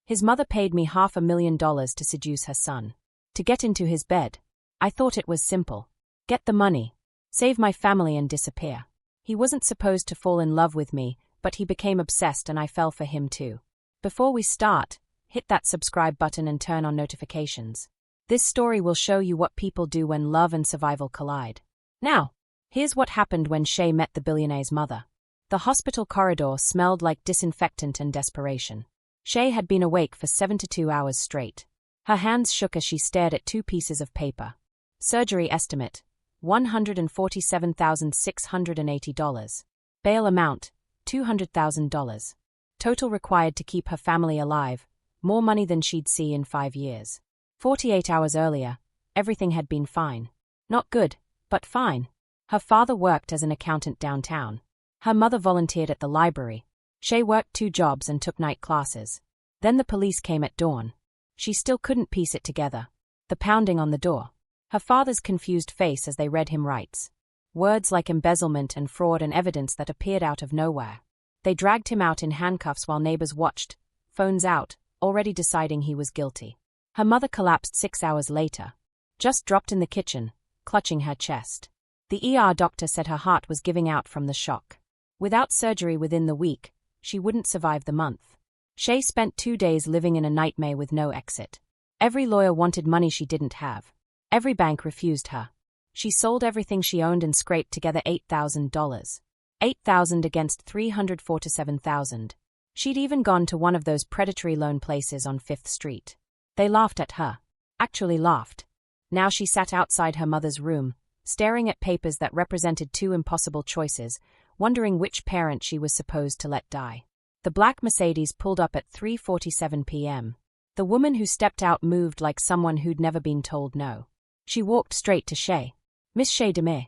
His mother paid me $500,000 to seduce her son. To get into his bed. I thought it was simple. Get the money. Save my family and disappear. He wasn't supposed to fall in love with me, but he became obsessed and I fell for him too. Before we start, hit that subscribe button and turn on notifications. This story will show you what people do when love and survival collide. Now, here's what happened when Shay met the billionaire's mother. The hospital corridor smelled like disinfectant and desperation. Shay had been awake for 72 hours straight. Her hands shook as she stared at two pieces of paper. Surgery estimate, $147,680. Bail amount, $200,000. Total required to keep her family alive, more money than she'd see in 5 years. 48 hours earlier, everything had been fine. Not good, but fine. Her father worked as an accountant downtown. Her mother volunteered at the library. Shay worked 2 jobs and took night classes. Then the police came at dawn. She still couldn't piece it together. The pounding on the door. Her father's confused face as they read him rights. Words like embezzlement and fraud and evidence that appeared out of nowhere. They dragged him out in handcuffs while neighbors watched, phones out, already deciding he was guilty. Her mother collapsed 6 hours later. Just dropped in the kitchen, clutching her chest. The ER doctor said her heart was giving out from the shock. Without surgery within the week, she wouldn't survive the month. Shay spent 2 days living in a nightmare with no exit. Every lawyer wanted money she didn't have. Every bank refused her. She sold everything she owned and scraped together $8,000. $8,000 against $347,000. She'd even gone to one of those predatory loan places on 5th Street. They laughed at her. Actually laughed. Now she sat outside her mother's room, staring at papers that represented 2 impossible choices, wondering which parent she was supposed to let die. The black Mercedes pulled up at 3:47 p.m. The woman who stepped out moved like someone who'd never been told no. She walked straight to Shay. "Miss Shay DeMay."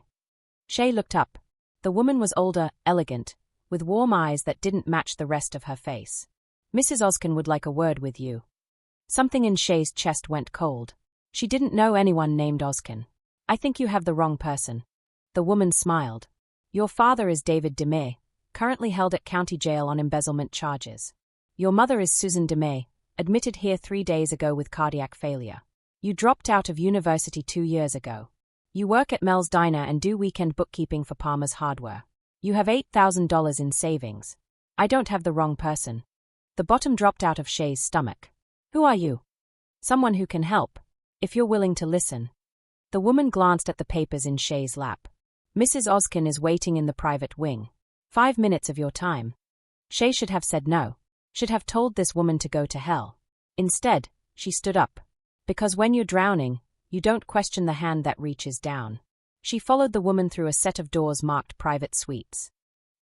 Shay looked up. The woman was older, elegant, with warm eyes that didn't match the rest of her face. "Mrs. Ozkan would like a word with you." Something in Shay's chest went cold. She didn't know anyone named Ozkan. "I think you have the wrong person." The woman smiled. "Your father is David DeMay, currently held at county jail on embezzlement charges. Your mother is Susan DeMay, admitted here 3 days ago with cardiac failure. You dropped out of university 2 years ago. You work at Mel's Diner and do weekend bookkeeping for Palmer's Hardware. You have $8,000 in savings. I don't have the wrong person." The bottom dropped out of Shay's stomach. "Who are you?" "Someone who can help, if you're willing to listen." The woman glanced at the papers in Shay's lap. "Mrs. Ozkan is waiting in the private wing. 5 minutes of your time." Shay should have said no. Should have told this woman to go to hell. Instead, she stood up. Because when you're drowning, you don't question the hand that reaches down. She followed the woman through a set of doors marked private suites.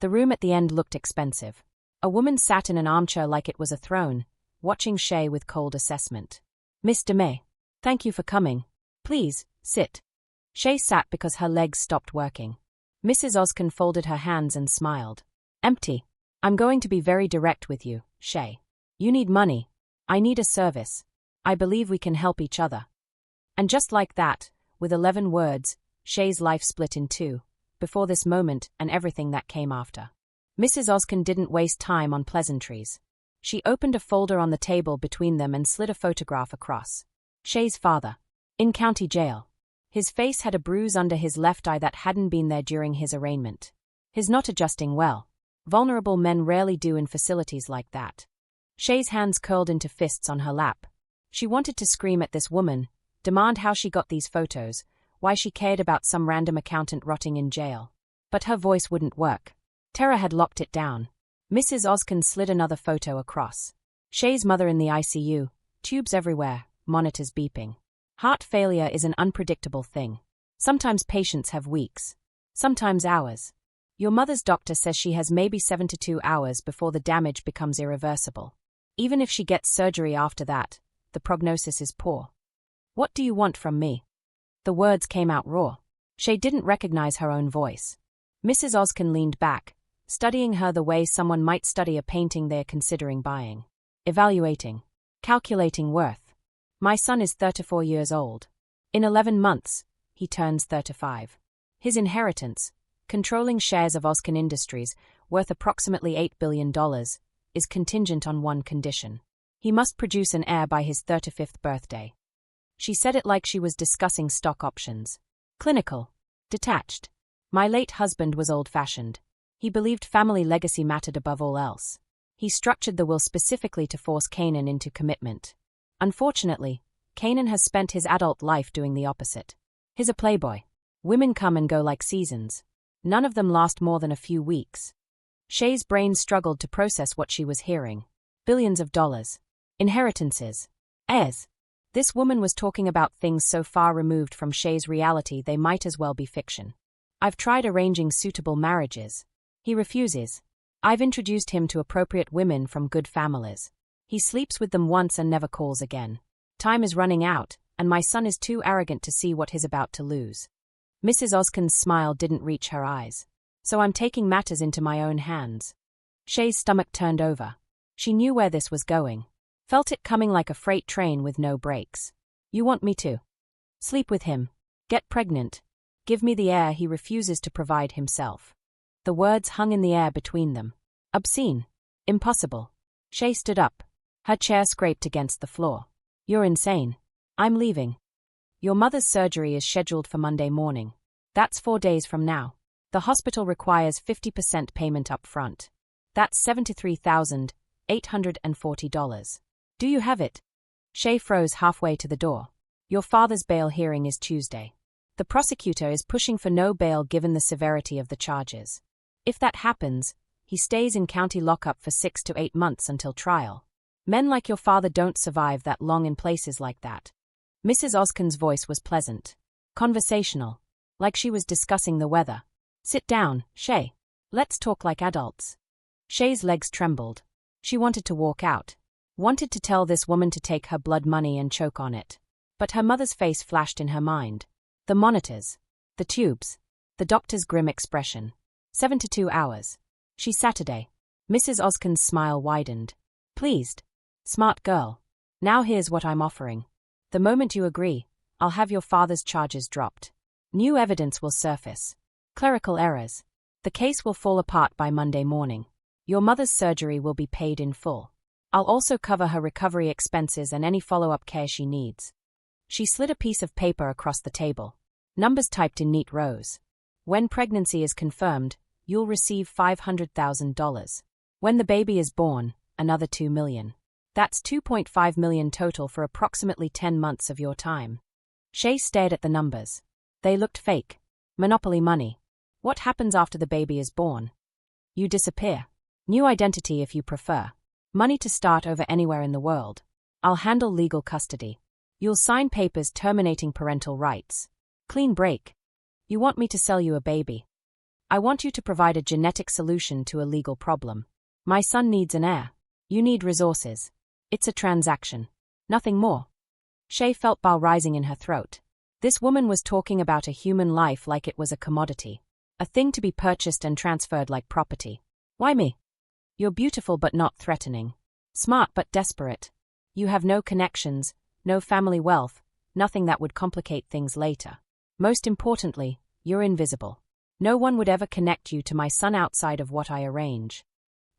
The room at the end looked expensive. A woman sat in an armchair like it was a throne, watching Shay with cold assessment. "Miss DeMay, thank you for coming. Please, sit." Shay sat because her legs stopped working. Mrs. Ozkan folded her hands and smiled. "Empty. I'm going to be very direct with you, Shay. You need money. I need a service. I believe we can help each other." And just like that, with 11 words, Shay's life split in 2, before this moment and everything that came after. Mrs. Ozkan didn't waste time on pleasantries. She opened a folder on the table between them and slid a photograph across. Shay's father. In county jail. His face had a bruise under his left eye that hadn't been there during his arraignment. His not adjusting well. Vulnerable men rarely do in facilities like that. Shay's hands curled into fists on her lap. She wanted to scream at this woman, demand how she got these photos, why she cared about some random accountant rotting in jail. But her voice wouldn't work. Terror had locked it down. Mrs. Ozkan slid another photo across. Shay's mother in the ICU, tubes everywhere, monitors beeping. Heart failure is an unpredictable thing. Sometimes patients have weeks. Sometimes hours. Your mother's doctor says she has maybe 72 hours before the damage becomes irreversible. Even if she gets surgery after that, the prognosis is poor. "What do you want from me?" The words came out raw. Shay didn't recognize her own voice. Mrs. Ozkan leaned back, studying her the way someone might study a painting they're considering buying. Evaluating. Calculating worth. "My son is 34 years old. In 11 months, he turns 35. His inheritance, controlling shares of Ozkan Industries, worth approximately $8 billion, is contingent on one condition. He must produce an heir by his 35th birthday. She said it like she was discussing stock options. Clinical. Detached. My late husband was old-fashioned. He believed family legacy mattered above all else. He structured the will specifically to force Canan into commitment. Unfortunately, Canan has spent his adult life doing the opposite. He's a playboy. Women come and go like seasons. None of them last more than a few weeks. Shay's brain struggled to process what she was hearing. Billions of dollars. Inheritances. Heirs. This woman was talking about things so far removed from Shay's reality they might as well be fiction. I've tried arranging suitable marriages. He refuses. I've introduced him to appropriate women from good families. He sleeps with them once and never calls again. Time is running out, and my son is too arrogant to see what he's about to lose. Mrs. Ozkan's smile didn't reach her eyes. So I'm taking matters into my own hands. Shay's stomach turned over. She knew where this was going. Felt it coming like a freight train with no brakes. You want me to sleep with him, get pregnant, give me the heir he refuses to provide himself. The words hung in the air between them. Obscene. Impossible. Shay stood up. Her chair scraped against the floor. You're insane. I'm leaving. Your mother's surgery is scheduled for Monday morning. That's 4 days from now. The hospital requires 50% payment up front. That's $73,840. Do you have it? Shay froze halfway to the door. Your father's bail hearing is Tuesday. The prosecutor is pushing for no bail given the severity of the charges. If that happens, he stays in county lockup for 6 to 8 months until trial. Men like your father don't survive that long in places like that. Mrs. Ozkan's voice was pleasant. Conversational. Like she was discussing the weather. Sit down, Shay. Let's talk like adults. Shay's legs trembled. She wanted to walk out. Wanted to tell this woman to take her blood money and choke on it. But her mother's face flashed in her mind. The monitors. The tubes. The doctor's grim expression. 72 hours. She's Saturday. Mrs. Ozkan's smile widened. Pleased. Smart girl. Now here's what I'm offering. The moment you agree, I'll have your father's charges dropped. New evidence will surface. Clerical errors. The case will fall apart by Monday morning. Your mother's surgery will be paid in full. I'll also cover her recovery expenses and any follow-up care she needs. She slid a piece of paper across the table. Numbers typed in neat rows. When pregnancy is confirmed, you'll receive $500,000. When the baby is born, another $2 million. That's $2.5 million total for approximately 10 months of your time. Shay stared at the numbers. They looked fake. Monopoly money. What happens after the baby is born? You disappear. New identity if you prefer. Money to start over anywhere in the world. I'll handle legal custody. You'll sign papers terminating parental rights. Clean break. You want me to sell you a baby. I want you to provide a genetic solution to a legal problem. My son needs an heir. You need resources. It's a transaction. Nothing more. Shay felt bile rising in her throat. This woman was talking about a human life like it was a commodity. A thing to be purchased and transferred like property. Why me? You're beautiful but not threatening. Smart but desperate. You have no connections, no family wealth, nothing that would complicate things later. Most importantly, you're invisible. No one would ever connect you to my son outside of what I arrange.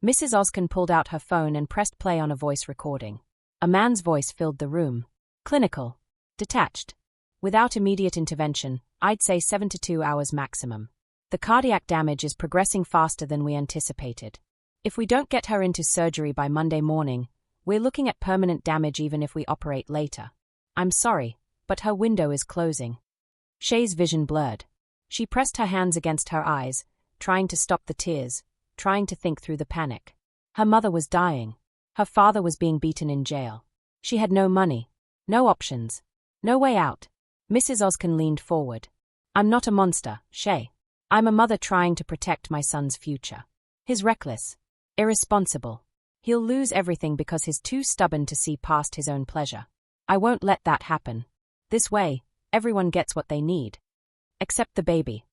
Mrs. Ozkan pulled out her phone and pressed play on a voice recording. A man's voice filled the room. Clinical. Detached. Without immediate intervention, I'd say 72 hours maximum. The cardiac damage is progressing faster than we anticipated. If we don't get her into surgery by Monday morning, we're looking at permanent damage even if we operate later. I'm sorry, but her window is closing. Shay's vision blurred. She pressed her hands against her eyes, trying to stop the tears, trying to think through the panic. Her mother was dying. Her father was being beaten in jail. She had no money, no options, no way out. Mrs. Ozkan leaned forward. I'm not a monster, Shay. I'm a mother trying to protect my son's future. He's reckless. Irresponsible. He'll lose everything because he's too stubborn to see past his own pleasure. I won't let that happen. This way, everyone gets what they need. Except the baby.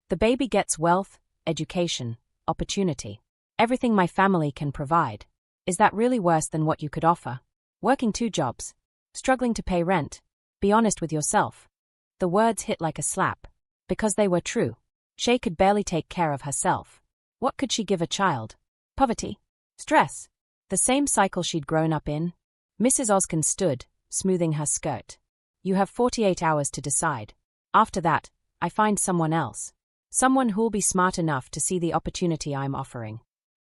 The baby gets wealth, education, opportunity. Everything my family can provide. Is that really worse than what you could offer? Working 2 jobs. Struggling to pay rent. Be honest with yourself. The words hit like a slap. Because they were true. Shay could barely take care of herself. What could she give a child? Poverty. Stress. The same cycle she'd grown up in. Mrs. Ozkan stood, smoothing her skirt. You have 48 hours to decide. After that, I find someone else. Someone who'll be smart enough to see the opportunity I'm offering.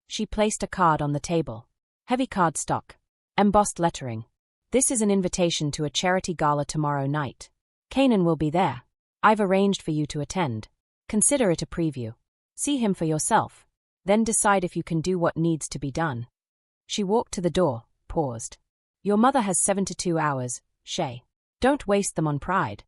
She placed a card on the table. Heavy cardstock. Embossed lettering. This is an invitation to a charity gala tomorrow night. Canan will be there. I've arranged for you to attend. Consider it a preview. See him for yourself. Then decide if you can do what needs to be done. She walked to the door, paused. Your mother has 72 hours, Shay. Don't waste them on pride.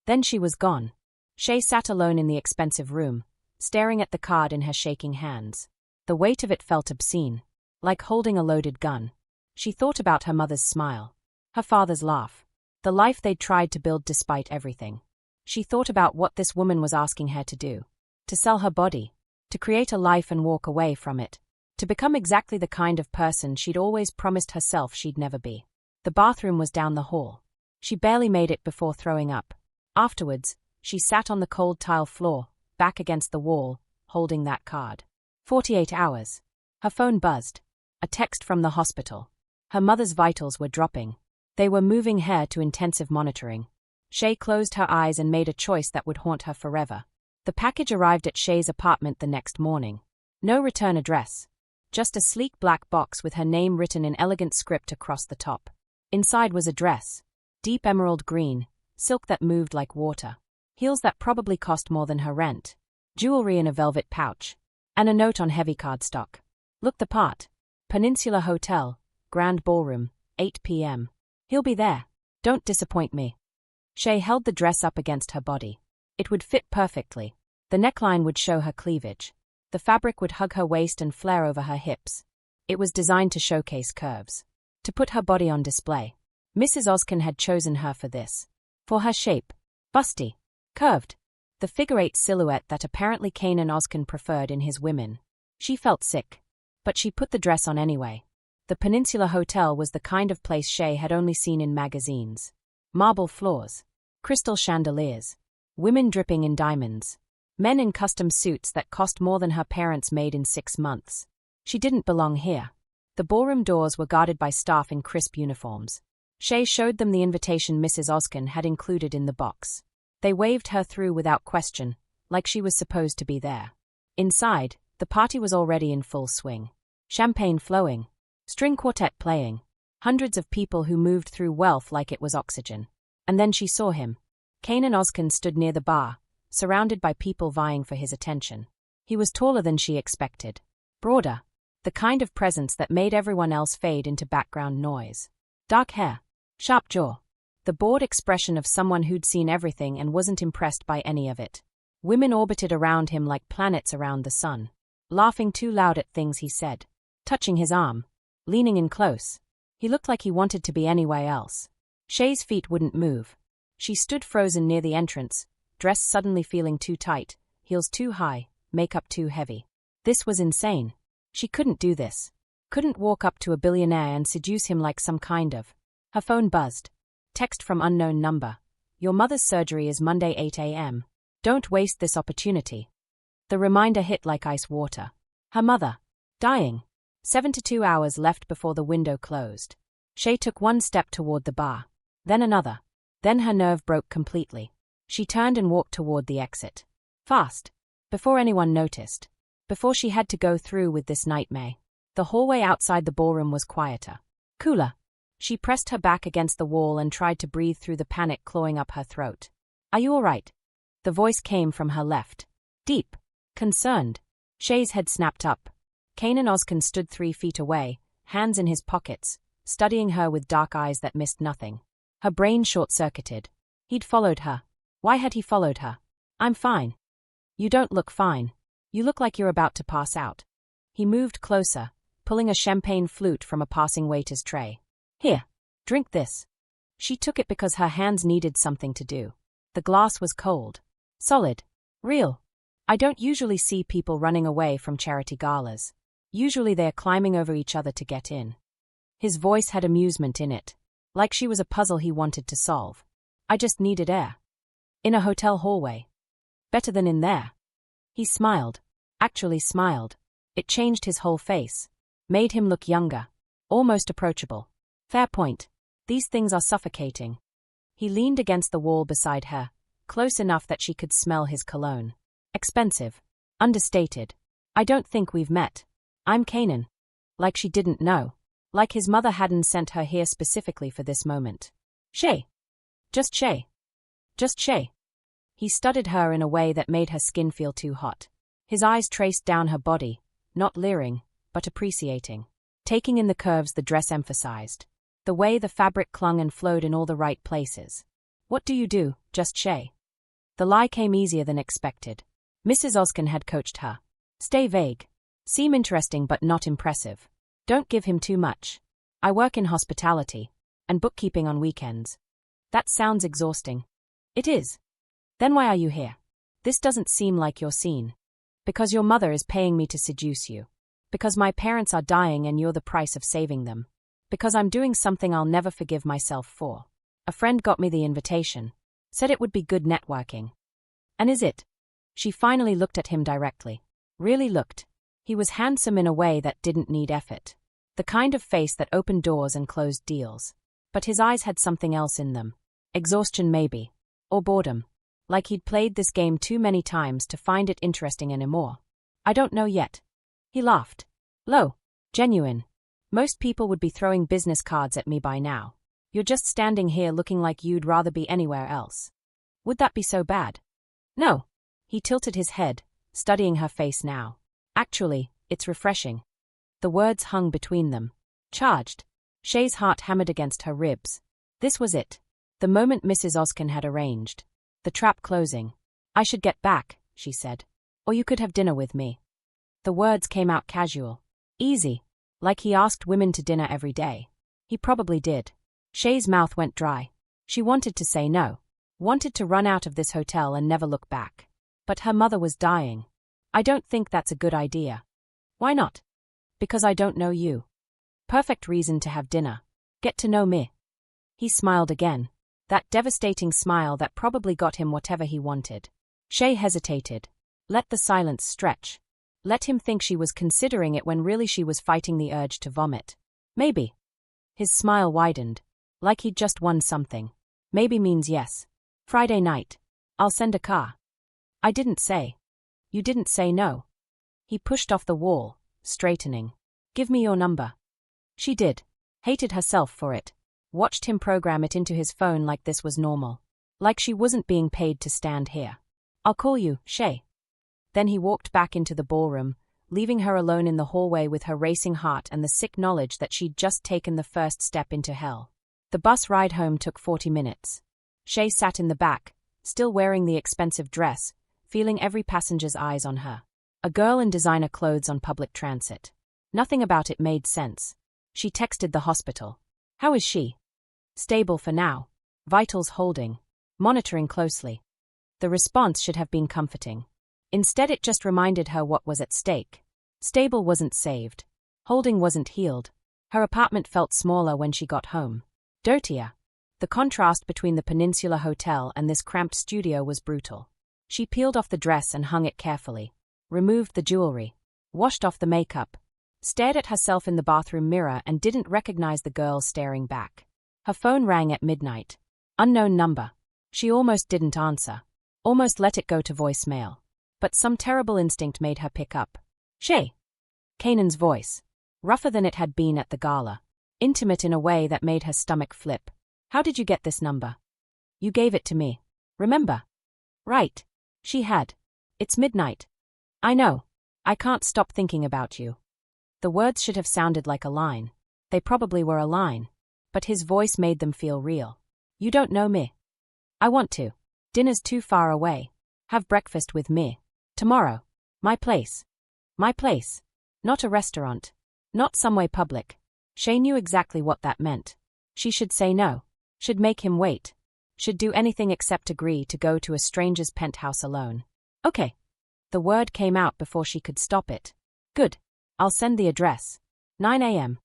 Then she was gone. Shay sat alone in the expensive room, staring at the card in her shaking hands. The weight of it felt obscene, like holding a loaded gun. She thought about her mother's smile, her father's laugh, the life they'd tried to build despite everything. She thought about what this woman was asking her to do. To sell her body, to create a life and walk away from it, to become exactly the kind of person she'd always promised herself she'd never be. The bathroom was down the hall. She barely made it before throwing up. Afterwards, she sat on the cold tile floor, back against the wall, holding that card. 48 hours. Her phone buzzed. A text from the hospital. Her mother's vitals were dropping. They were moving her to intensive monitoring. Shay closed her eyes and made a choice that would haunt her forever. The package arrived at Shay's apartment the next morning. No return address. Just a sleek black box with her name written in elegant script across the top. Inside was a dress. Deep emerald green, silk that moved like water. Heels that probably cost more than her rent. Jewelry in a velvet pouch. And a note on heavy cardstock. Look the part. Peninsula Hotel, Grand Ballroom, 8 p.m. He'll be there. Don't disappoint me. Shay held the dress up against her body. It would fit perfectly. The neckline would show her cleavage. The fabric would hug her waist and flare over her hips. It was designed to showcase curves. To put her body on display. Mrs. Ozkan had chosen her for this. For her shape. Busty. Curved. The figure-8 silhouette that apparently Canan Ozkan preferred in his women. She felt sick. But she put the dress on anyway. The Peninsula Hotel was the kind of place Shay had only seen in magazines. Marble floors. Crystal chandeliers. Women dripping in diamonds. Men in custom suits that cost more than her parents made in 6 months. She didn't belong here. The ballroom doors were guarded by staff in crisp uniforms. Shay showed them the invitation Mrs. Ozkan had included in the box. They waved her through without question, like she was supposed to be there. Inside, the party was already in full swing. Champagne flowing. String quartet playing. Hundreds of people who moved through wealth like it was oxygen. And then she saw him. Canan Ozkan stood near the bar, surrounded by people vying for his attention. He was taller than she expected. Broader. The kind of presence that made everyone else fade into background noise. Dark hair. Sharp jaw. The bored expression of someone who'd seen everything and wasn't impressed by any of it. Women orbited around him like planets around the sun. Laughing too loud at things he said. Touching his arm. Leaning in close. He looked like he wanted to be anywhere else. Shay's feet wouldn't move. She stood frozen near the entrance, dress suddenly feeling too tight, heels too high, makeup too heavy. This was insane. She couldn't do this. Couldn't walk up to a billionaire and seduce him like some kind of. Her phone buzzed. Text from unknown number. Your mother's surgery is Monday 8 a.m. Don't waste this opportunity. The reminder hit like ice water. Her mother. Dying. 72 hours left before the window closed. Shay took one step toward the bar. Then another. Then her nerve broke completely. She turned and walked toward the exit. Fast. Before anyone noticed. Before she had to go through with this nightmare. The hallway outside the ballroom was quieter. Cooler. She pressed her back against the wall and tried to breathe through the panic clawing up her throat. Are you all right? The voice came from her left. Deep. Concerned. Shay's head snapped up. Canan Ozkan stood 3 feet away, hands in his pockets, studying her with dark eyes that missed nothing. Her brain short-circuited. He'd followed her. Why had he followed her? I'm fine. You don't look fine. You look like you're about to pass out. He moved closer, pulling a champagne flute from a passing waiter's tray. Here, drink this. She took it because her hands needed something to do. The glass was cold. Solid. Real. I don't usually see people running away from charity galas. Usually they're climbing over each other to get in. His voice had amusement in it. Like she was a puzzle he wanted to solve. I just needed air. In a hotel hallway. Better than in there. He smiled. Actually smiled. It changed his whole face. Made him look younger. Almost approachable. Fair point. These things are suffocating. He leaned against the wall beside her, close enough that she could smell his cologne. Expensive. Understated. I don't think we've met. I'm Canan. Like she didn't know. Like his mother hadn't sent her here specifically for this moment. Shay. Just Shay. Just Shay. He studied her in a way that made her skin feel too hot. His eyes traced down her body, not leering, but appreciating. Taking in the curves the dress emphasized. The way the fabric clung and flowed in all the right places. What do you do, just Shay? The lie came easier than expected. Mrs. Ozkan had coached her. Stay vague. Seem interesting but not impressive. Don't give him too much. I work in hospitality and bookkeeping on weekends. That sounds exhausting. It is. Then why are you here? This doesn't seem like your scene. Because your mother is paying me to seduce you. Because my parents are dying and you're the price of saving them. Because I'm doing something I'll never forgive myself for. A friend got me the invitation. Said it would be good networking. And is it? She finally looked at him directly. Really looked. He was handsome in a way that didn't need effort. The kind of face that opened doors and closed deals. But his eyes had something else in them. Exhaustion maybe. Or boredom. Like he'd played this game too many times to find it interesting anymore. I don't know yet. He laughed. Low. Genuine. Most people would be throwing business cards at me by now. You're just standing here looking like you'd rather be anywhere else. Would that be so bad? No. He tilted his head, studying her face now. Actually, it's refreshing. The words hung between them. Charged. Shay's heart hammered against her ribs. This was it. The moment Mrs. Ozkan had arranged. The trap closing. I should get back, she said. Or you could have dinner with me. The words came out casual. Easy. Like he asked women to dinner every day. He probably did. Shay's mouth went dry. She wanted to say no. Wanted to run out of this hotel and never look back. But her mother was dying. I don't think that's a good idea. Why not? Because I don't know you. Perfect reason to have dinner. Get to know me. He smiled again. That devastating smile that probably got him whatever he wanted. Shay hesitated. Let the silence stretch. Let him think she was considering it when really she was fighting the urge to vomit. Maybe. His smile widened. Like he'd just won something. Maybe means yes. Friday night. I'll send a car. I didn't say. You didn't say no. He pushed off the wall, straightening. Give me your number. She did. Hated herself for it. Watched him program it into his phone like this was normal. Like she wasn't being paid to stand here. I'll call you, Shay. Then he walked back into the ballroom, leaving her alone in the hallway with her racing heart and the sick knowledge that she'd just taken the first step into hell. The bus ride home took 40 minutes. Shay sat in the back, still wearing the expensive dress, feeling every passenger's eyes on her. A girl in designer clothes on public transit. Nothing about it made sense. She texted the hospital. How is she? Stable for now. Vitals holding. Monitoring closely. The response should have been comforting. Instead it just reminded her what was at stake. Stable wasn't saved. Holding wasn't healed. Her apartment felt smaller when she got home. Dirtier. The contrast between the Peninsula Hotel and this cramped studio was brutal. She peeled off the dress and hung it carefully. Removed the jewelry. Washed off the makeup. Stared at herself in the bathroom mirror and didn't recognize the girl staring back. Her phone rang at midnight. Unknown number. She almost didn't answer. Almost let it go to voicemail. But some terrible instinct made her pick up. Shay. Canan's voice. Rougher than it had been at the gala. Intimate in a way that made her stomach flip. How did you get this number? You gave it to me. Remember? Right. She had. It's midnight. I know. I can't stop thinking about you. The words should have sounded like a line. They probably were a line. But his voice made them feel real. You don't know me. I want to. Dinner's too far away. Have breakfast with me. Tomorrow. My place. My place. Not a restaurant. Not somewhere public. Shay knew exactly what that meant. She should say no. Should make him wait. Should do anything except agree to go to a stranger's penthouse alone. Okay. The word came out before she could stop it. Good. I'll send the address. 9 a.m.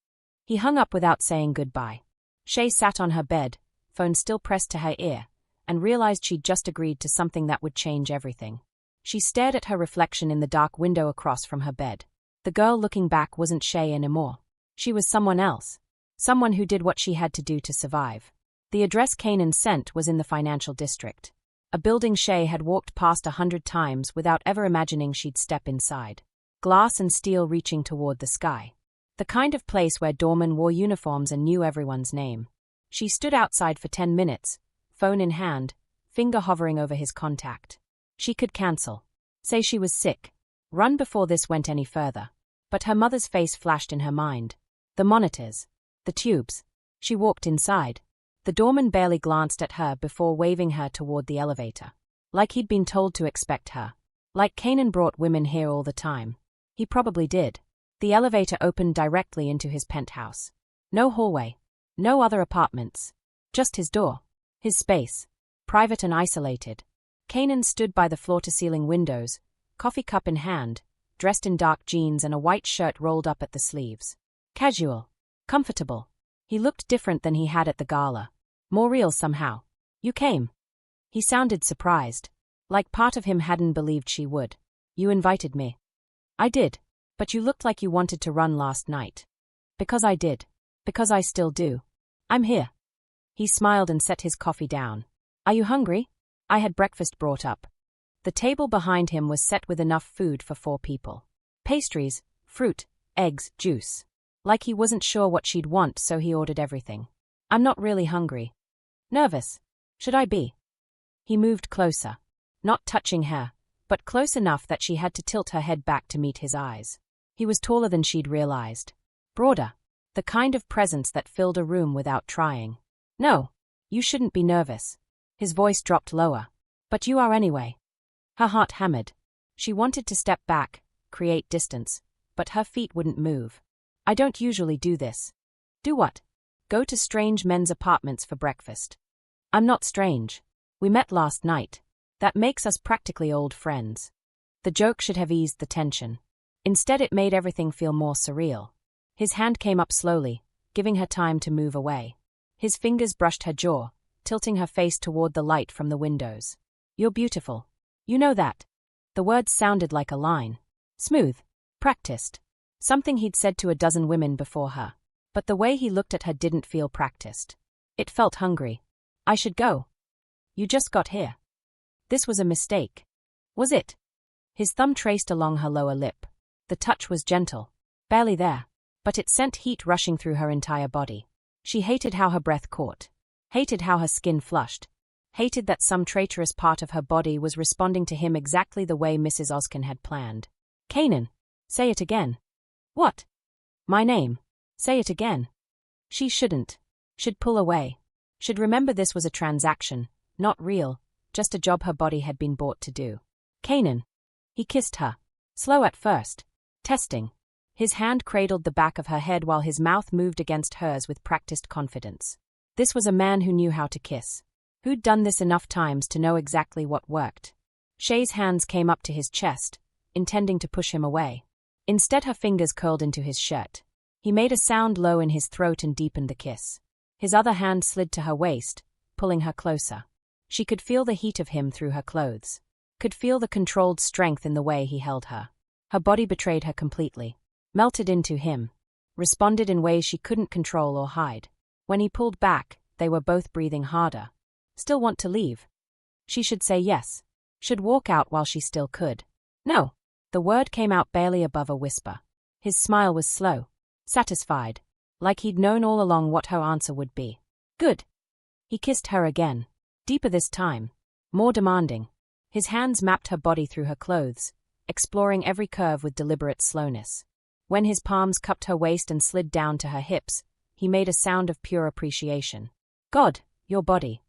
He hung up without saying goodbye. Shay sat on her bed, phone still pressed to her ear, and realized she'd just agreed to something that would change everything. She stared at her reflection in the dark window across from her bed. The girl looking back wasn't Shay anymore. She was someone else. Someone who did what she had to do to survive. The address Canan sent was in the financial district. A building Shay had walked past 100 times without ever imagining she'd step inside. Glass and steel reaching toward the sky. The kind of place where doormen wore uniforms and knew everyone's name. She stood outside for 10 minutes, phone in hand, finger hovering over his contact. She could cancel. Say she was sick. Run before this went any further. But her mother's face flashed in her mind. The monitors. The tubes. She walked inside. The doorman barely glanced at her before waving her toward the elevator. Like he'd been told to expect her. Like Canan brought women here all the time. He probably did. The elevator opened directly into his penthouse. No hallway. No other apartments. Just his door. His space. Private and isolated. Canan stood by the floor-to-ceiling windows, coffee cup in hand, dressed in dark jeans and a white shirt rolled up at the sleeves. Casual. Comfortable. He looked different than he had at the gala. More real somehow. You came. He sounded surprised. Like part of him hadn't believed she would. You invited me. I did. But you looked like you wanted to run last night. Because I did. Because I still do. I'm here. He smiled and set his coffee down. Are you hungry? I had breakfast brought up. The table behind him was set with enough food for 4 people. Pastries, fruit, eggs, juice. Like he wasn't sure what she'd want, so he ordered everything. I'm not really hungry. Nervous. Should I be? He moved closer. Not touching her, but close enough that she had to tilt her head back to meet his eyes. He was taller than she'd realized. Broader. The kind of presence that filled a room without trying. No, you shouldn't be nervous. His voice dropped lower. But you are anyway. Her heart hammered. She wanted to step back, create distance, but her feet wouldn't move. I don't usually do this. Do what? Go to strange men's apartments for breakfast. I'm not strange. We met last night. That makes us practically old friends. The joke should have eased the tension. Instead, it made everything feel more surreal. His hand came up slowly, giving her time to move away. His fingers brushed her jaw, tilting her face toward the light from the windows. You're beautiful. You know that. The words sounded like a line. Smooth. Practiced. Something he'd said to a dozen women before her. But the way he looked at her didn't feel practiced. It felt hungry. I should go. You just got here. This was a mistake. Was it? His thumb traced along her lower lip. The touch was gentle. Barely there. But it sent heat rushing through her entire body. She hated how her breath caught. Hated how her skin flushed. Hated that some traitorous part of her body was responding to him exactly the way Mrs. Ozkan had planned. Canan. Say it again. What? My name. Say it again. She shouldn't. Should pull away. Should remember this was a transaction, not real, just a job her body had been bought to do. Canan. He kissed her. Slow at first. Testing. His hand cradled the back of her head while his mouth moved against hers with practiced confidence. This was a man who knew how to kiss. Who'd done this enough times to know exactly what worked. Shay's hands came up to his chest, intending to push him away. Instead, her fingers curled into his shirt. He made a sound low in his throat and deepened the kiss. His other hand slid to her waist, pulling her closer. She could feel the heat of him through her clothes. Could feel the controlled strength in the way he held her. Her body betrayed her completely. Melted into him. Responded in ways she couldn't control or hide. When he pulled back, they were both breathing harder. Still want to leave? She should say yes. Should walk out while she still could. No. The word came out barely above a whisper. His smile was slow. Satisfied. Like he'd known all along what her answer would be. Good. He kissed her again. Deeper this time. More demanding. His hands mapped her body through her clothes, exploring every curve with deliberate slowness. When his palms cupped her waist and slid down to her hips, he made a sound of pure appreciation. God, your body.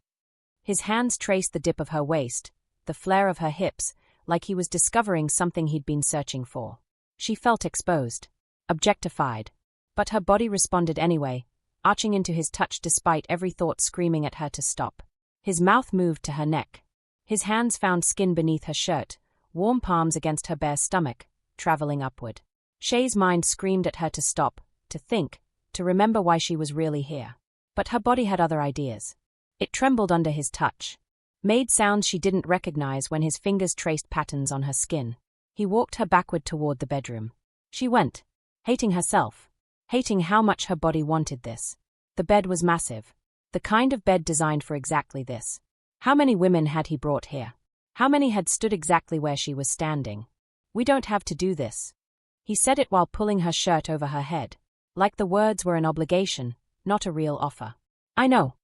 His hands traced the dip of her waist, the flare of her hips, like he was discovering something he'd been searching for. She felt exposed. Objectified. But her body responded anyway, arching into his touch despite every thought screaming at her to stop. His mouth moved to her neck. His hands found skin beneath her shirt, warm palms against her bare stomach, traveling upward. Shay's mind screamed at her to stop, to think, to remember why she was really here. But her body had other ideas. It trembled under his touch. Made sounds she didn't recognize when his fingers traced patterns on her skin. He walked her backward toward the bedroom. She went, hating herself. hating how much her body wanted this. The bed was massive. The kind of bed designed for exactly this. How many women had he brought here? How many had stood exactly where she was standing? We don't have to do this. He said it while pulling her shirt over her head, like the words were an obligation, not a real offer. I know.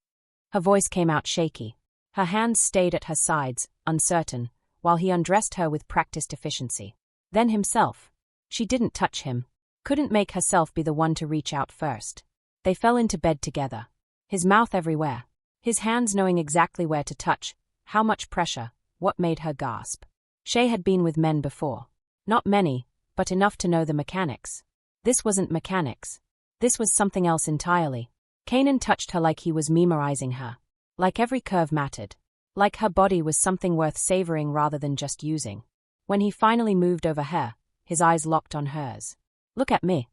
Her voice came out shaky. Her hands stayed at her sides, uncertain, while he undressed her with practiced efficiency. Then himself. She didn't touch him. Couldn't make herself be the one to reach out first. They fell into bed together. His mouth everywhere. His hands knowing exactly where to touch, how much pressure, what made her gasp. Shay had been with men before. Not many, but enough to know the mechanics. This wasn't mechanics. This was something else entirely. Canan touched her like he was memorizing her. Like every curve mattered. Like her body was something worth savoring rather than just using. When he finally moved over her, his eyes locked on hers. Look at me.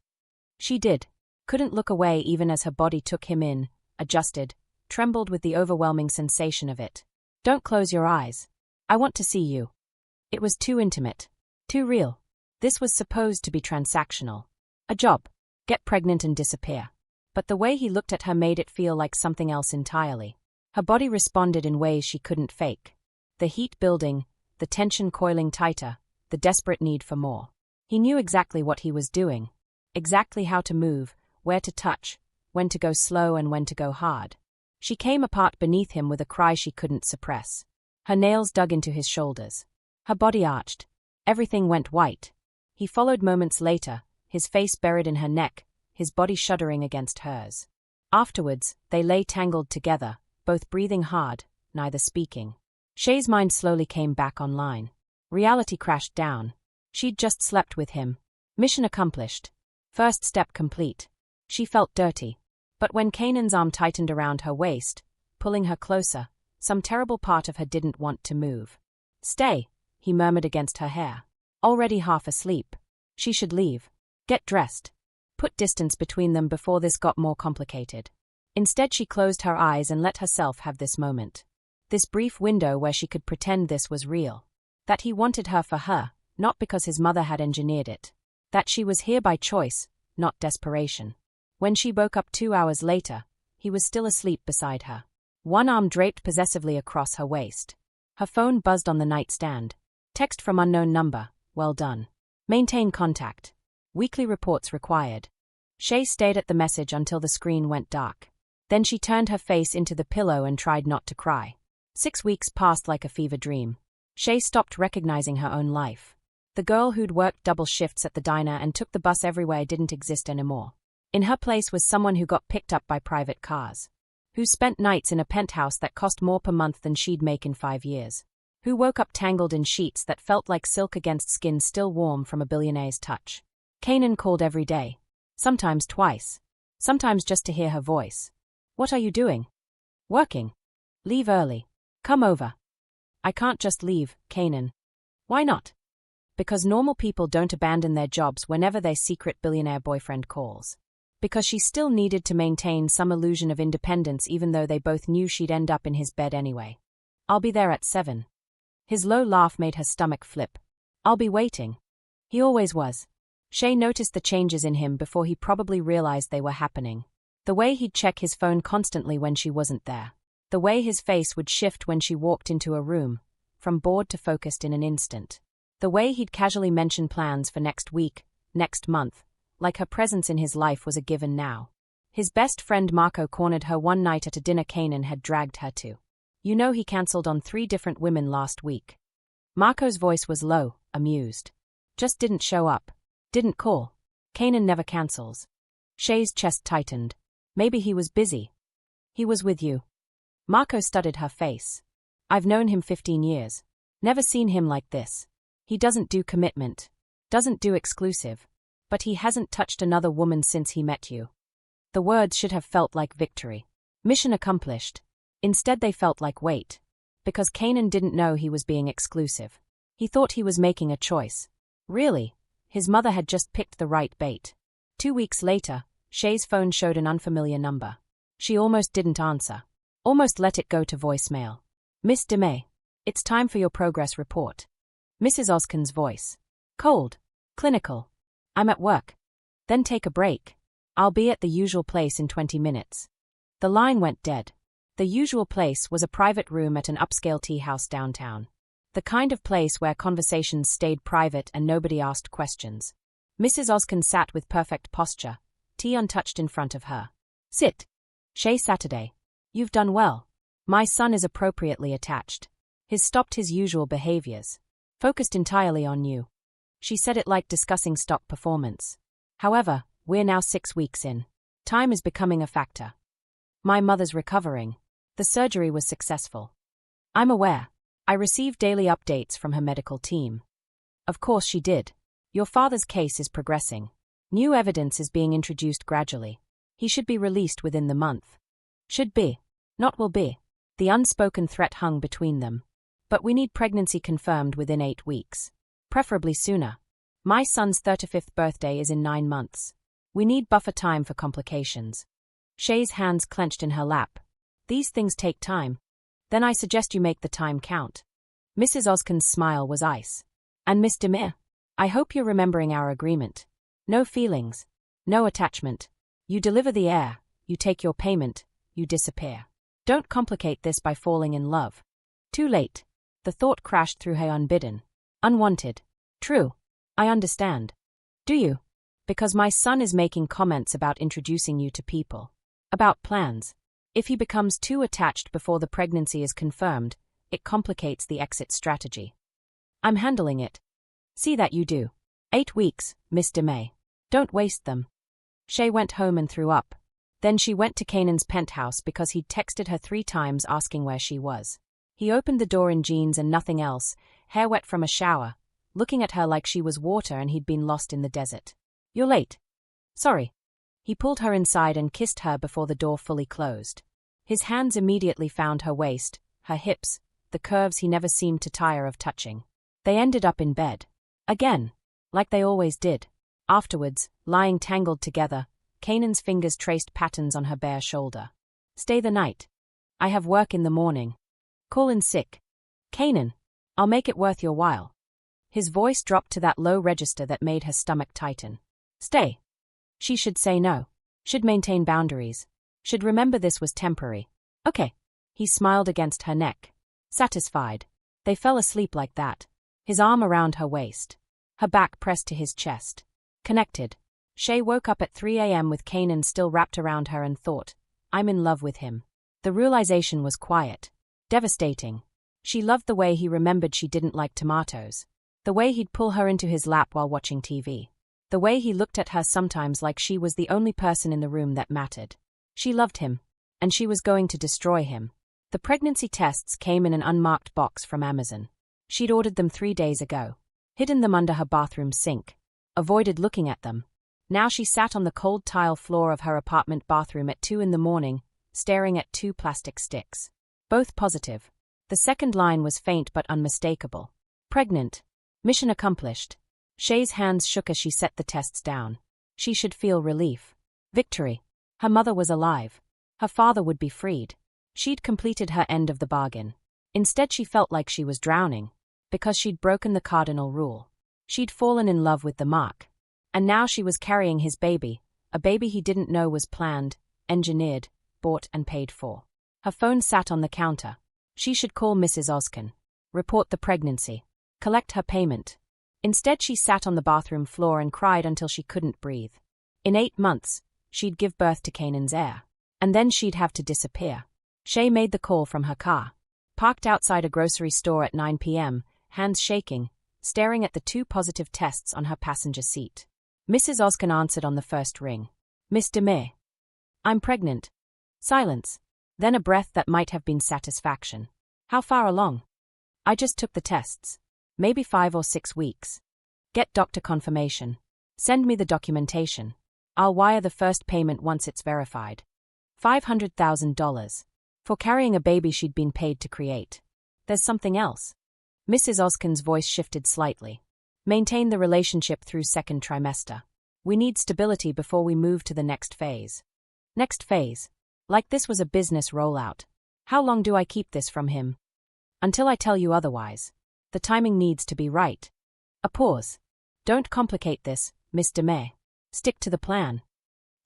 She did. Couldn't look away even as her body took him in, adjusted, trembled with the overwhelming sensation of it. Don't close your eyes. I want to see you. It was too intimate. Too real. This was supposed to be transactional. A job. Get pregnant and disappear. But the way he looked at her made it feel like something else entirely. Her body responded in ways she couldn't fake. The heat building, the tension coiling tighter, the desperate need for more. He knew exactly what he was doing. Exactly how to move, where to touch, when to go slow and when to go hard. She came apart beneath him with a cry she couldn't suppress. Her nails dug into his shoulders. Her body arched. Everything went white. He followed moments later, his face buried in her neck, his body shuddering against hers. Afterwards, they lay tangled together, both breathing hard, neither speaking. Shay's mind slowly came back online. Reality crashed down. She'd just slept with him. Mission accomplished. First step complete. She felt dirty. But when Canan's arm tightened around her waist, pulling her closer, some terrible part of her didn't want to move. Stay, he murmured against her hair. Already half asleep. She should leave. Get dressed. Put distance between them before this got more complicated. Instead she closed her eyes and let herself have this moment. This brief window where she could pretend this was real. That he wanted her for her, not because his mother had engineered it. That she was here by choice, not desperation. When she woke up 2 hours later, he was still asleep beside her. One arm draped possessively across her waist. Her phone buzzed on the nightstand. Text from unknown number. Well done. Maintain contact. Weekly reports required. Shay stared at the message until the screen went dark. Then she turned her face into the pillow and tried not to cry. 6 weeks passed like a fever dream. Shay stopped recognizing her own life. The girl who'd worked double shifts at the diner and took the bus everywhere didn't exist anymore. In her place was someone who got picked up by private cars. Who spent nights in a penthouse that cost more per month than she'd make in 5 years. Who woke up tangled in sheets that felt like silk against skin still warm from a billionaire's touch. Canan called every day. Sometimes twice. Sometimes just to hear her voice. What are you doing? Working. Leave early. Come over. I can't just leave, Canan. Why not? Because normal people don't abandon their jobs whenever their secret billionaire boyfriend calls. Because she still needed to maintain some illusion of independence even though they both knew she'd end up in his bed anyway. I'll be there at 7. His low laugh made her stomach flip. I'll be waiting. He always was. Shay noticed the changes in him before he probably realized they were happening. The way he'd check his phone constantly when she wasn't there. The way his face would shift when she walked into a room, from bored to focused in an instant. The way he'd casually mention plans for next week, next month, like her presence in his life was a given now. His best friend Marco cornered her one night at a dinner Canan had dragged her to. You know he cancelled on 3 different women last week. Marco's voice was low, amused. Just didn't show up. Didn't call. Canan never cancels. Shay's chest tightened. Maybe he was busy. He was with you. Marco studied her face. I've known him 15 years. Never seen him like this. He doesn't do commitment. Doesn't do exclusive. But he hasn't touched another woman since he met you. The words should have felt like victory. Mission accomplished. Instead they felt like weight. Because Canan didn't know he was being exclusive. He thought he was making a choice. Really, his mother had just picked the right bait. 2 weeks later, Shay's phone showed an unfamiliar number. She almost didn't answer. Almost let it go to voicemail. Miss DeMay, it's time for your progress report. Mrs. Ozkan's voice. Cold. Clinical. I'm at work. Then take a break. I'll be at the usual place in 20 minutes. The line went dead. The usual place was a private room at an upscale tea house downtown. The kind of place where conversations stayed private and nobody asked questions. Mrs. Ozkan sat with perfect posture, tea untouched in front of her. Sit. Shay Saturday. You've done well. My son is appropriately attached. He's stopped his usual behaviors. Focused entirely on you. She said it like discussing stock performance. However, we're now 6 weeks in. Time is becoming a factor. My mother's recovering. The surgery was successful. I'm aware. I received daily updates from her medical team. Of course she did. Your father's case is progressing. New evidence is being introduced gradually. He should be released within the month. Should be. Not will be. The unspoken threat hung between them. But we need pregnancy confirmed within 8 weeks. Preferably sooner. My son's 35th birthday is in 9 months. We need buffer time for complications. Shay's hands clenched in her lap. These things take time. Then I suggest you make the time count. Mrs. Ozkan's smile was ice. And Miss Demir, I hope you're remembering our agreement. No feelings. No attachment. You deliver the heir, you take your payment, you disappear. Don't complicate this by falling in love. Too late. The thought crashed through her unbidden. Unwanted. True. I understand. Do you? Because my son is making comments about introducing you to people. About plans. If he becomes too attached before the pregnancy is confirmed, it complicates the exit strategy. I'm handling it. See that you do. 8 weeks, Miss DeMay. Don't waste them. Shay went home and threw up. Then she went to Canan's penthouse because he'd texted her 3 times asking where she was. He opened the door in jeans and nothing else, hair wet from a shower, looking at her like she was water and he'd been lost in the desert. You're late. Sorry. He pulled her inside and kissed her before the door fully closed. His hands immediately found her waist, her hips, the curves he never seemed to tire of touching. They ended up in bed. Again. Like they always did. Afterwards, lying tangled together, Canan's fingers traced patterns on her bare shoulder. Stay the night. I have work in the morning. Call in sick. Canan. I'll make it worth your while. His voice dropped to that low register that made her stomach tighten. Stay. She should say no. Should maintain boundaries. Should remember this was temporary. Okay. He smiled against her neck. Satisfied. They fell asleep like that. His arm around her waist. Her back pressed to his chest. Connected. Shay woke up at 3 a.m. with Canan still wrapped around her and thought, I'm in love with him. The realization was quiet. Devastating. She loved the way he remembered she didn't like tomatoes. The way he'd pull her into his lap while watching TV. The way he looked at her sometimes like she was the only person in the room that mattered. She loved him. And she was going to destroy him. The pregnancy tests came in an unmarked box from Amazon. She'd ordered them 3 days ago. Hidden them under her bathroom sink. Avoided looking at them. Now she sat on the cold tile floor of her apartment bathroom at 2 in the morning, staring at 2 plastic sticks. Both positive. The second line was faint but unmistakable. Pregnant. Mission accomplished. Shay's hands shook as she set the tests down. She should feel relief. Victory. Her mother was alive. Her father would be freed. She'd completed her end of the bargain. Instead she felt like she was drowning. Because she'd broken the cardinal rule. She'd fallen in love with the mark. And now she was carrying his baby, a baby he didn't know was planned, engineered, bought and paid for. Her phone sat on the counter. She should call Mrs. Ozkan. Report the pregnancy. Collect her payment. Instead she sat on the bathroom floor and cried until she couldn't breathe. In 8 months, she'd give birth to Canan's heir. And then she'd have to disappear. Shay made the call from her car. Parked outside a grocery store at 9 p.m., hands shaking, staring at the 2 positive tests on her passenger seat. Mrs. Ozkan answered on the first ring. Miss Demir. I'm pregnant. Silence. Then a breath that might have been satisfaction. How far along? I just took the tests. Maybe 5 or 6 weeks. Get doctor confirmation. Send me the documentation. I'll wire the first payment once it's verified. $500,000. For carrying a baby she'd been paid to create. There's something else. Mrs. Ozkan's voice shifted slightly. Maintain the relationship through 2nd trimester. We need stability before we move to the next phase. Next phase? Like this was a business rollout. How long do I keep this from him? Until I tell you otherwise. The timing needs to be right. A pause. Don't complicate this, Miss DeMay. Stick to the plan.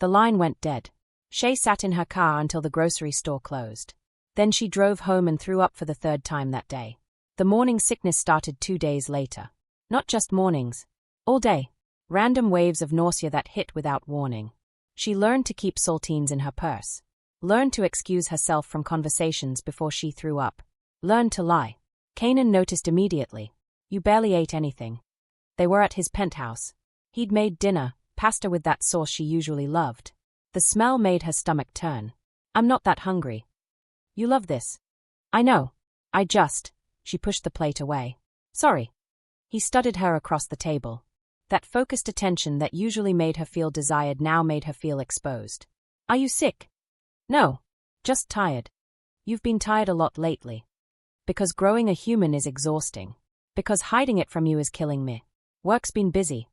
The line went dead. Shay sat in her car until the grocery store closed. Then she drove home and threw up for the third time that day. The morning sickness started 2 days later. Not just mornings. All day. Random waves of nausea that hit without warning. She learned to keep saltines in her purse. Learned to excuse herself from conversations before she threw up. Learned to lie. Canan noticed immediately. You barely ate anything. They were at his penthouse. He'd made dinner, pasta with that sauce she usually loved. The smell made her stomach turn. I'm not that hungry. You love this. I know. She pushed the plate away. Sorry. He studied her across the table. That focused attention that usually made her feel desired now made her feel exposed. Are you sick? No. Just tired. You've been tired a lot lately. Because growing a human is exhausting. Because hiding it from you is killing me. Work's been busy.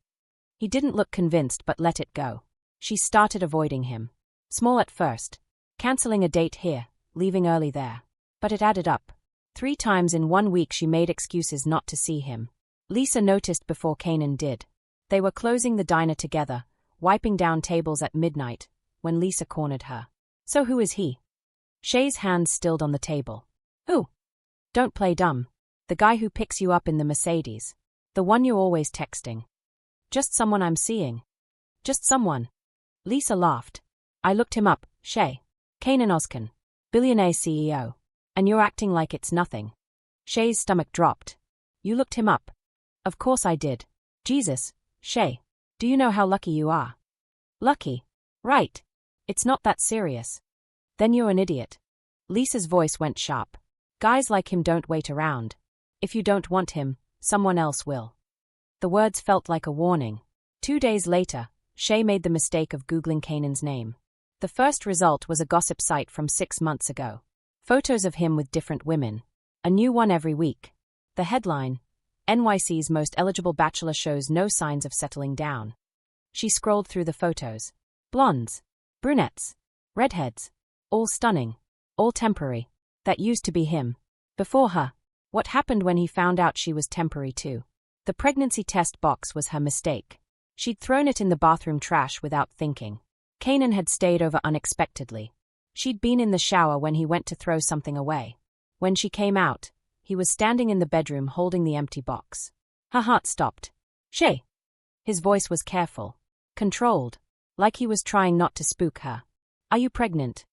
He didn't look convinced but let it go. She started avoiding him. Small at first. Canceling a date here, leaving early there. But it added up. 3 times in 1 week she made excuses not to see him. Lisa noticed before Canan did. They were closing the diner together, wiping down tables at midnight, when Lisa cornered her. So who is he? Shay's hands stilled on the table. Who? Don't play dumb. The guy who picks you up in the Mercedes. The one you're always texting. Just someone I'm seeing. Just someone. Lisa laughed. I looked him up, Shay. Canan Ozkan. Billionaire CEO. And you're acting like it's nothing. Shay's stomach dropped. You looked him up. Of course I did. Jesus, Shay. Do you know how lucky you are? Lucky. Right. It's not that serious. Then you're an idiot. Lisa's voice went sharp. Guys like him don't wait around. If you don't want him, someone else will. The words felt like a warning. 2 days later, Shay made the mistake of Googling Canan's name. The first result was a gossip site from 6 months ago. Photos of him with different women. A new one every week. The headline, NYC's most eligible bachelor shows no signs of settling down. She scrolled through the photos. Blondes. Brunettes. Redheads. All stunning. All temporary. That used to be him. Before her. What happened when he found out she was temporary too? The pregnancy test box was her mistake. She'd thrown it in the bathroom trash without thinking. Canan had stayed over unexpectedly. She'd been in the shower when he went to throw something away. When she came out, he was standing in the bedroom holding the empty box. Her heart stopped. Shay. His voice was careful. Controlled. Like he was trying not to spook her. Are you pregnant?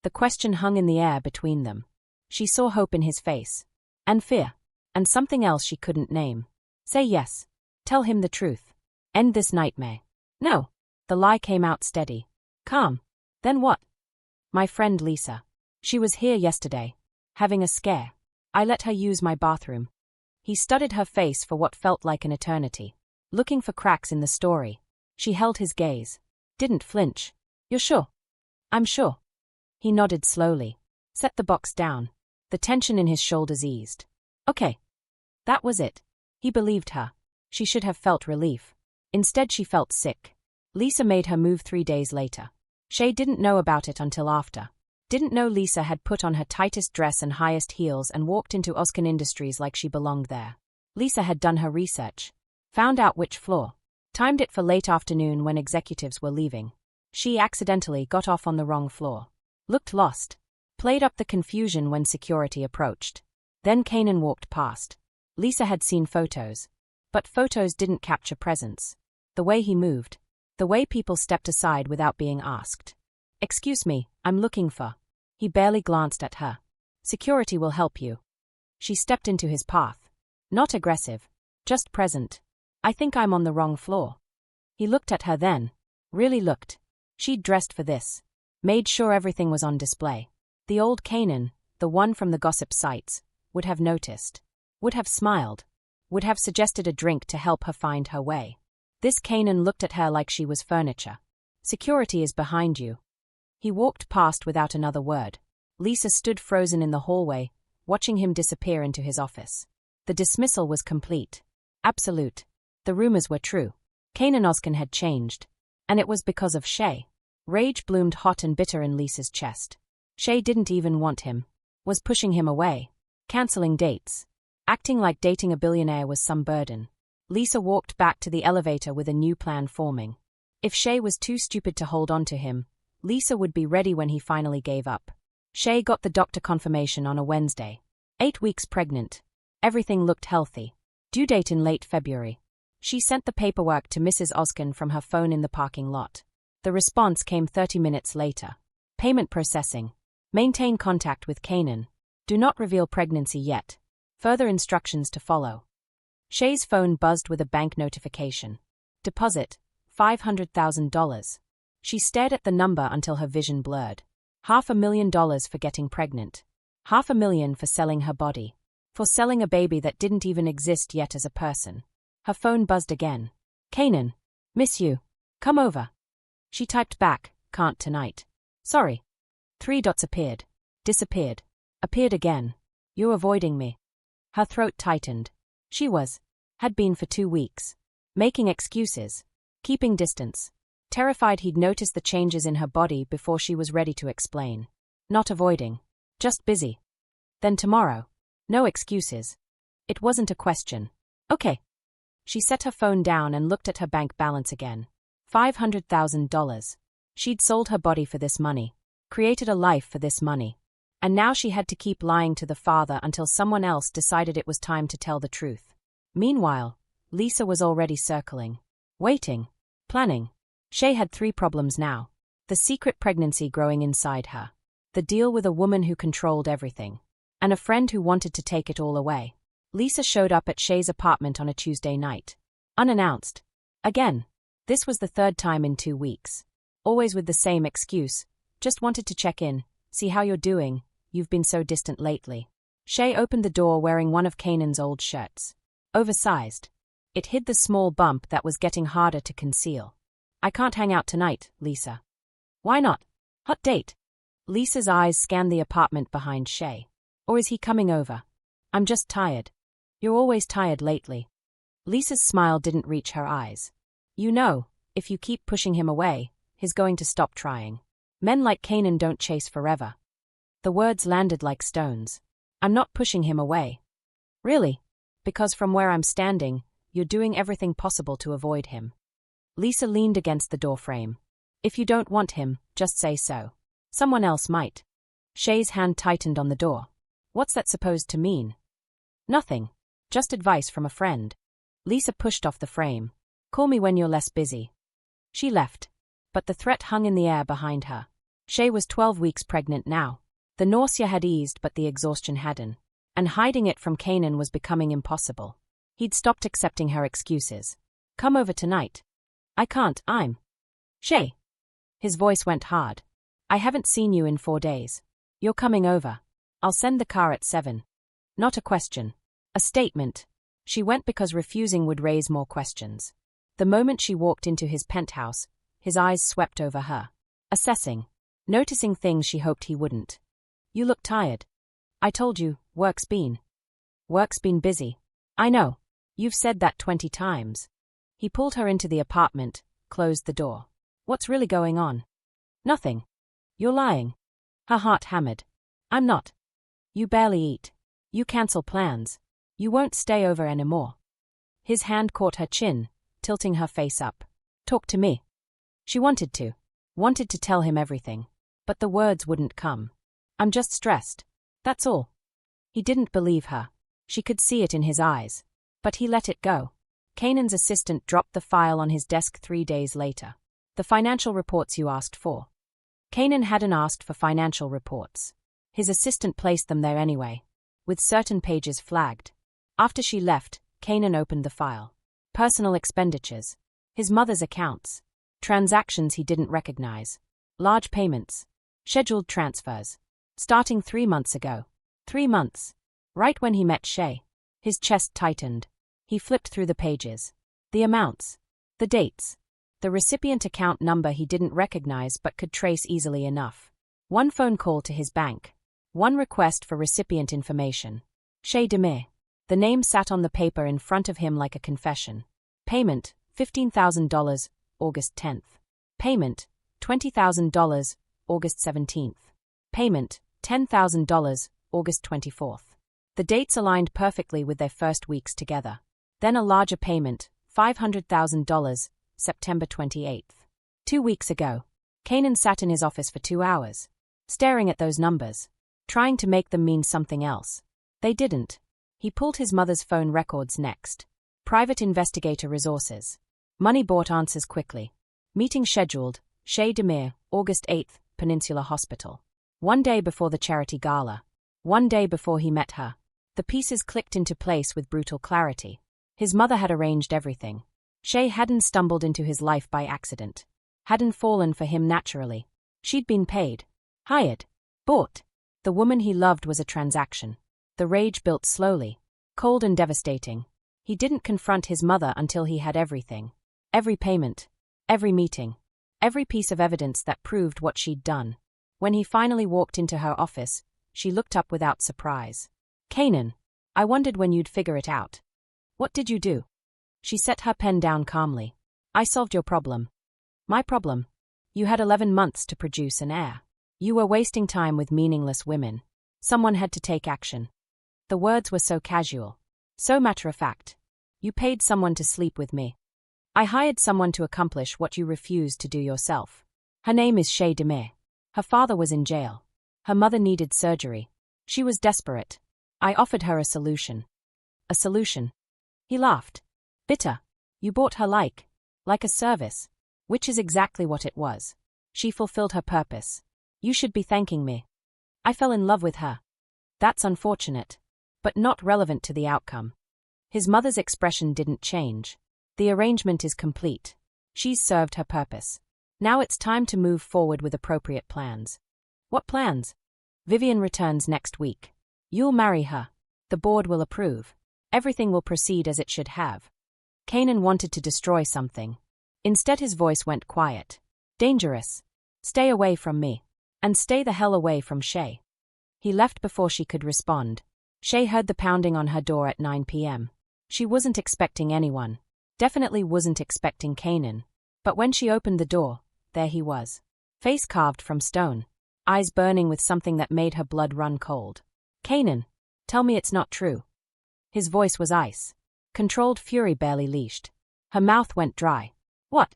The question hung in the air between them. She saw hope in his face. And fear. And something else she couldn't name. Say yes. Tell him the truth. End this nightmare. No. The lie came out steady. Calm. Then what? My friend Lisa. She was here yesterday. Having a scare. I let her use my bathroom. He studied her face for what felt like an eternity. Looking for cracks in the story. She held his gaze. Didn't flinch. You're sure? I'm sure. He nodded slowly. Set the box down. The tension in his shoulders eased. Okay. That was it. He believed her. She should have felt relief. Instead she felt sick. Lisa made her move 3 days later. Shay didn't know about it until after. Didn't know Lisa had put on her tightest dress and highest heels and walked into Ozkan Industries like she belonged there. Lisa had done her research. Found out which floor. Timed it for late afternoon when executives were leaving. She accidentally got off on the wrong floor. Looked lost. Played up the confusion when security approached. Then Canan walked past. Lisa had seen photos. But photos didn't capture presence. The way he moved. The way people stepped aside without being asked. Excuse me, I'm looking for. He barely glanced at her. Security will help you. She stepped into his path. Not aggressive. Just present. I think I'm on the wrong floor. He looked at her then. Really looked. She'd dressed for this. Made sure everything was on display. The old Canan, the one from the gossip sites, would have noticed. Would have smiled. Would have suggested a drink to help her find her way. This Canan looked at her like she was furniture. Security is behind you. He walked past without another word. Lisa stood frozen in the hallway, watching him disappear into his office. The dismissal was complete. Absolute. The rumors were true. Canan Ozkan had changed. And it was because of Shay. Rage bloomed hot and bitter in Lisa's chest. Shay didn't even want him. Was pushing him away. Canceling dates. Acting like dating a billionaire was some burden. Lisa walked back to the elevator with a new plan forming. If Shay was too stupid to hold on to him, Lisa would be ready when he finally gave up. Shay got the doctor confirmation on a Wednesday. 8 weeks pregnant. Everything looked healthy. Due date in late February. She sent the paperwork to Mrs. Ozkan from her phone in the parking lot. The response came 30 minutes later. Payment processing. Maintain contact with Canan. Do not reveal pregnancy yet. Further instructions to follow. Shay's phone buzzed with a bank notification. Deposit, $500,000. She stared at the number until her vision blurred. $500,000 for getting pregnant. $500,000 for selling her body. For selling a baby that didn't even exist yet as a person. Her phone buzzed again. Canan. Miss you. Come over. She typed back, can't tonight. Sorry. 3 dots appeared. Disappeared. Appeared again. You're avoiding me. Her throat tightened. She had been for 2 weeks. Making excuses. Keeping distance. Terrified he'd notice the changes in her body before she was ready to explain. Not avoiding. Just busy. Then tomorrow. No excuses. It wasn't a question. Okay. She set her phone down and looked at her bank balance again. $500,000. She'd sold her body for this money. Created a life for this money. And now she had to keep lying to the father until someone else decided it was time to tell the truth. Meanwhile, Lisa was already circling. Waiting. Planning. Shay had 3 problems now. The secret pregnancy growing inside her. The deal with a woman who controlled everything. And a friend who wanted to take it all away. Lisa showed up at Shay's apartment on a Tuesday night. Unannounced. Again. This was the 3rd time in 2 weeks. Always with the same excuse. Just wanted to check in, see how you're doing, you've been so distant lately. Shay opened the door wearing one of Canan's old shirts. Oversized. It hid the small bump that was getting harder to conceal. I can't hang out tonight, Lisa. Why not? Hot date. Lisa's eyes scanned the apartment behind Shay. Or is he coming over? I'm just tired. You're always tired lately. Lisa's smile didn't reach her eyes. You know, if you keep pushing him away, he's going to stop trying. Men like Canan don't chase forever. The words landed like stones. I'm not pushing him away. Really? Because from where I'm standing, you're doing everything possible to avoid him. Lisa leaned against the doorframe. If you don't want him, just say so. Someone else might. Shay's hand tightened on the door. What's that supposed to mean? Nothing. Just advice from a friend. Lisa pushed off the frame. Call me when you're less busy. She left. But the threat hung in the air behind her. Shay was 12 weeks pregnant now. The nausea had eased but the exhaustion hadn't. And hiding it from Canan was becoming impossible. He'd stopped accepting her excuses. Come over tonight. I can't, I'm. Shay. His voice went hard. I haven't seen you in 4 days. You're coming over. I'll send the car at 7. Not a question. A statement. She went because refusing would raise more questions. The moment she walked into his penthouse, his eyes swept over her. Assessing. Noticing things she hoped he wouldn't. You look tired. I told you, work's been busy. I know. You've said that 20 times. He pulled her into the apartment, closed the door. What's really going on? Nothing. You're lying. Her heart hammered. I'm not. You barely eat. You cancel plans. You won't stay over anymore. His hand caught her chin, tilting her face up. Talk to me. She wanted to tell him everything. But the words wouldn't come. I'm just stressed. That's all. He didn't believe her. She could see it in his eyes. But he let it go. Canan's assistant dropped the file on his desk 3 days later. The financial reports you asked for. Canan hadn't asked for financial reports. His assistant placed them there anyway, with certain pages flagged. After she left, Canan opened the file. Personal expenditures. His mother's accounts. Transactions he didn't recognize. Large payments. Scheduled transfers. Starting 3 months ago. 3 months. Right when he met Shay. His chest tightened. He flipped through the pages. The amounts. The dates. The recipient account number he didn't recognize but could trace easily enough. 1 phone call to his bank. 1 request for recipient information. Shay Demir. The name sat on the paper in front of him like a confession. Payment, $15,000, August 10th. Payment, $20,000, August 17th. Payment, $10,000, August 24th. The dates aligned perfectly with their first weeks together. Then a larger payment, $500,000, September 28th. 2 weeks ago. Canan sat in his office for 2 hours, staring at those numbers, trying to make them mean something else. They didn't. He pulled his mother's phone records next. Private investigator resources. Money bought answers quickly. Meeting scheduled, Chez Demir, August 8th, Peninsula Hospital. 1 day before the charity gala. 1 day before he met her. The pieces clicked into place with brutal clarity. His mother had arranged everything. Chez hadn't stumbled into his life by accident. Hadn't fallen for him naturally. She'd been paid. Hired. Bought. The woman he loved was a transaction. The rage built slowly. Cold and devastating. He didn't confront his mother until he had everything. Every payment. Every meeting. Every piece of evidence that proved what she'd done. When he finally walked into her office, she looked up without surprise. Canan, I wondered when you'd figure it out. What did you do? She set her pen down calmly. I solved your problem. My problem? You had 11 months to produce an heir. You were wasting time with meaningless women. Someone had to take action. The words were so casual. So matter-of-fact. You paid someone to sleep with me. I hired someone to accomplish what you refused to do yourself. Her name is Chez Demir. Her father was in jail. Her mother needed surgery. She was desperate. I offered her a solution. A solution? He laughed. Bitter. You bought her like a service. Which is exactly what it was. She fulfilled her purpose. You should be thanking me. I fell in love with her. That's unfortunate. But not relevant to the outcome. His mother's expression didn't change. The arrangement is complete. She's served her purpose. Now it's time to move forward with appropriate plans. What plans? Vivian returns next week. You'll marry her. The board will approve. Everything will proceed as it should have. Canan wanted to destroy something. Instead his voice went quiet. Dangerous. Stay away from me. And stay the hell away from Chez. He left before she could respond. Chez heard the pounding on her door at 9 p.m. She wasn't expecting anyone. Definitely wasn't expecting Canan. But when she opened the door, there he was. Face carved from stone. Eyes burning with something that made her blood run cold. Canan, tell me it's not true. His voice was ice. Controlled fury barely leashed. Her mouth went dry. What?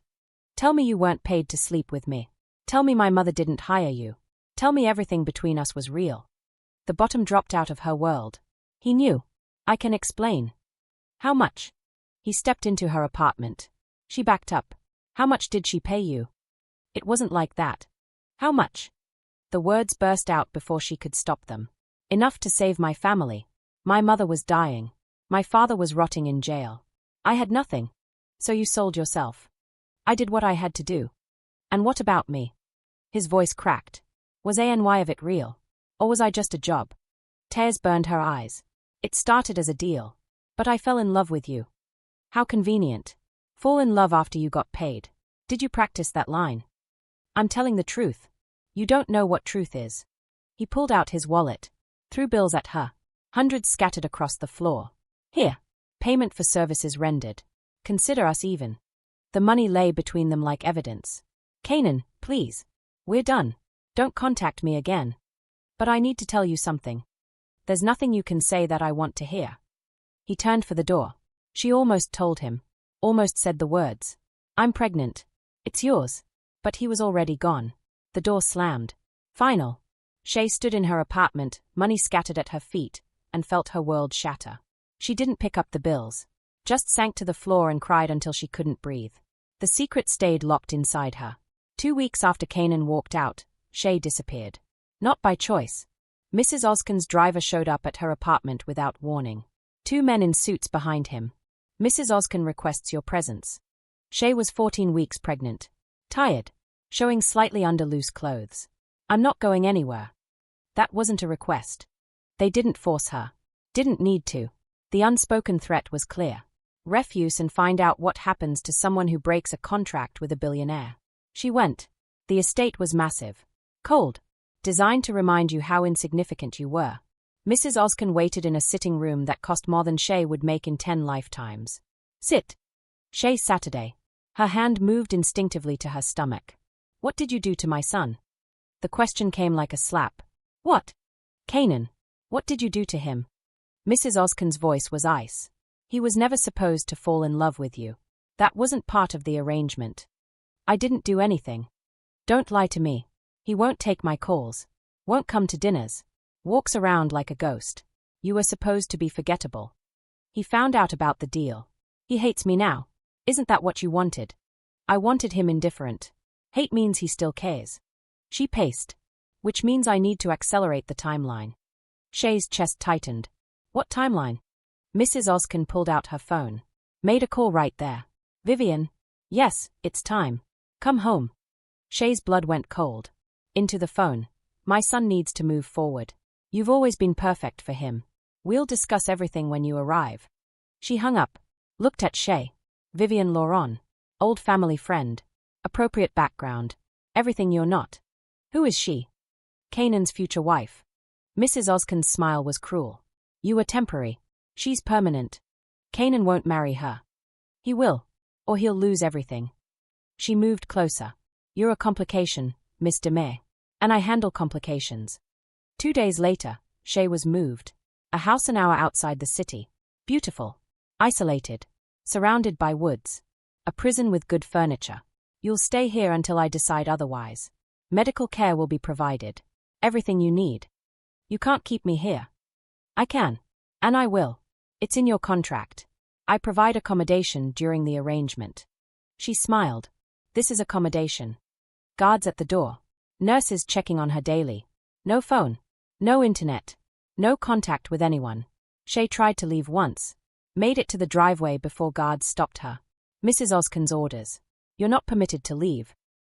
Tell me you weren't paid to sleep with me. Tell me my mother didn't hire you. Tell me everything between us was real. The bottom dropped out of her world. He knew. I can explain. How much? He stepped into her apartment. She backed up. How much did she pay you? It wasn't like that. How much? The words burst out before she could stop them. Enough to save my family. My mother was dying. My father was rotting in jail. I had nothing. So you sold yourself. I did what I had to do. And what about me? His voice cracked. Was ANY of it real? Or was I just a job? Tears burned her eyes. It started as a deal. But I fell in love with you. How convenient. Fall in love after you got paid. Did you practice that line? I'm telling the truth. You don't know what truth is. He pulled out his wallet. Threw bills at her. Hundreds scattered across the floor. Here. Payment for services rendered. Consider us even. The money lay between them like evidence. Canan, please. We're done. Don't contact me again. But I need to tell you something. There's nothing you can say that I want to hear. He turned for the door. She almost told him. Almost said the words. I'm pregnant. It's yours. But he was already gone. The door slammed. Final. Chez stood in her apartment, money scattered at her feet, and felt her world shatter. She didn't pick up the bills. Just sank to the floor and cried until she couldn't breathe. The secret stayed locked inside her. 2 weeks after Canan walked out, Chez disappeared. Not by choice. Mrs. Ozkan's driver showed up at her apartment without warning. 2 men in suits behind him. Mrs. Ozkan requests your presence. Chez was 14 weeks pregnant. Tired. Showing slightly under loose clothes. I'm not going anywhere. That wasn't a request. They didn't force her. Didn't need to. The unspoken threat was clear. Refuse and find out what happens to someone who breaks a contract with a billionaire. She went. The estate was massive. Cold. Designed to remind you how insignificant you were. Mrs. Ozkan waited in a sitting room that cost more than Chez would make in 10 lifetimes. Sit. Chez Saturday. Her hand moved instinctively to her stomach. What did you do to my son? The question came like a slap. What? Canan. What did you do to him? Mrs. Ozkan's voice was ice. He was never supposed to fall in love with you. That wasn't part of the arrangement. I didn't do anything. Don't lie to me. He won't take my calls. Won't come to dinners. Walks around like a ghost. You were supposed to be forgettable. He found out about the deal. He hates me now. Isn't that what you wanted? I wanted him indifferent. Hate means he still cares. She paced. Which means I need to accelerate the timeline. Shay's chest tightened. What timeline? Mrs. Ozkan pulled out her phone. Made a call right there. Vivian? Yes, it's time. Come home. Shay's blood went cold. Into the phone. My son needs to move forward. You've always been perfect for him. We'll discuss everything when you arrive. She hung up. Looked at Shay. Vivian Laurent. Old family friend. Appropriate background. Everything you're not. Who is she? Canan's future wife. Mrs. Ozkan's smile was cruel. You were temporary. She's permanent. Canan won't marry her. He will. Or he'll lose everything. She moved closer. You're a complication, Miss DeMay. And I handle complications. 2 days later, Shay was moved. A house an hour outside the city. Beautiful. Isolated. Surrounded by woods. A prison with good furniture. You'll stay here until I decide otherwise. Medical care will be provided. Everything you need. You can't keep me here. I can. And I will. It's in your contract. I provide accommodation during the arrangement. She smiled. This is accommodation. Guards at the door. Nurses checking on her daily. No phone. No internet. No contact with anyone. Shay tried to leave once. Made it to the driveway before guards stopped her. Mrs. Ozkan's orders. You're not permitted to leave.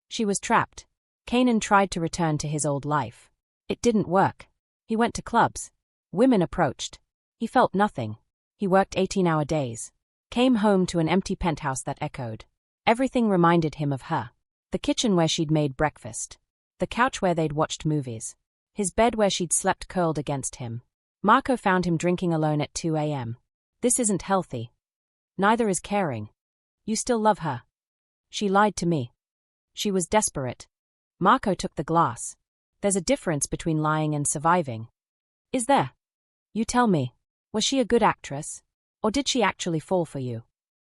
She was trapped. Canan tried to return to his old life. It didn't work. He went to clubs. Women approached. He felt nothing. He worked 18-hour days. Came home to an empty penthouse that echoed. Everything reminded him of her. The kitchen where she'd made breakfast. The couch where they'd watched movies. His bed where she'd slept curled against him. Marco found him drinking alone at 2 a.m. This isn't healthy. Neither is caring. You still love her. She lied to me. She was desperate. Marco took the glass. There's a difference between lying and surviving. Is there? You tell me. Was she a good actress? Or did she actually fall for you?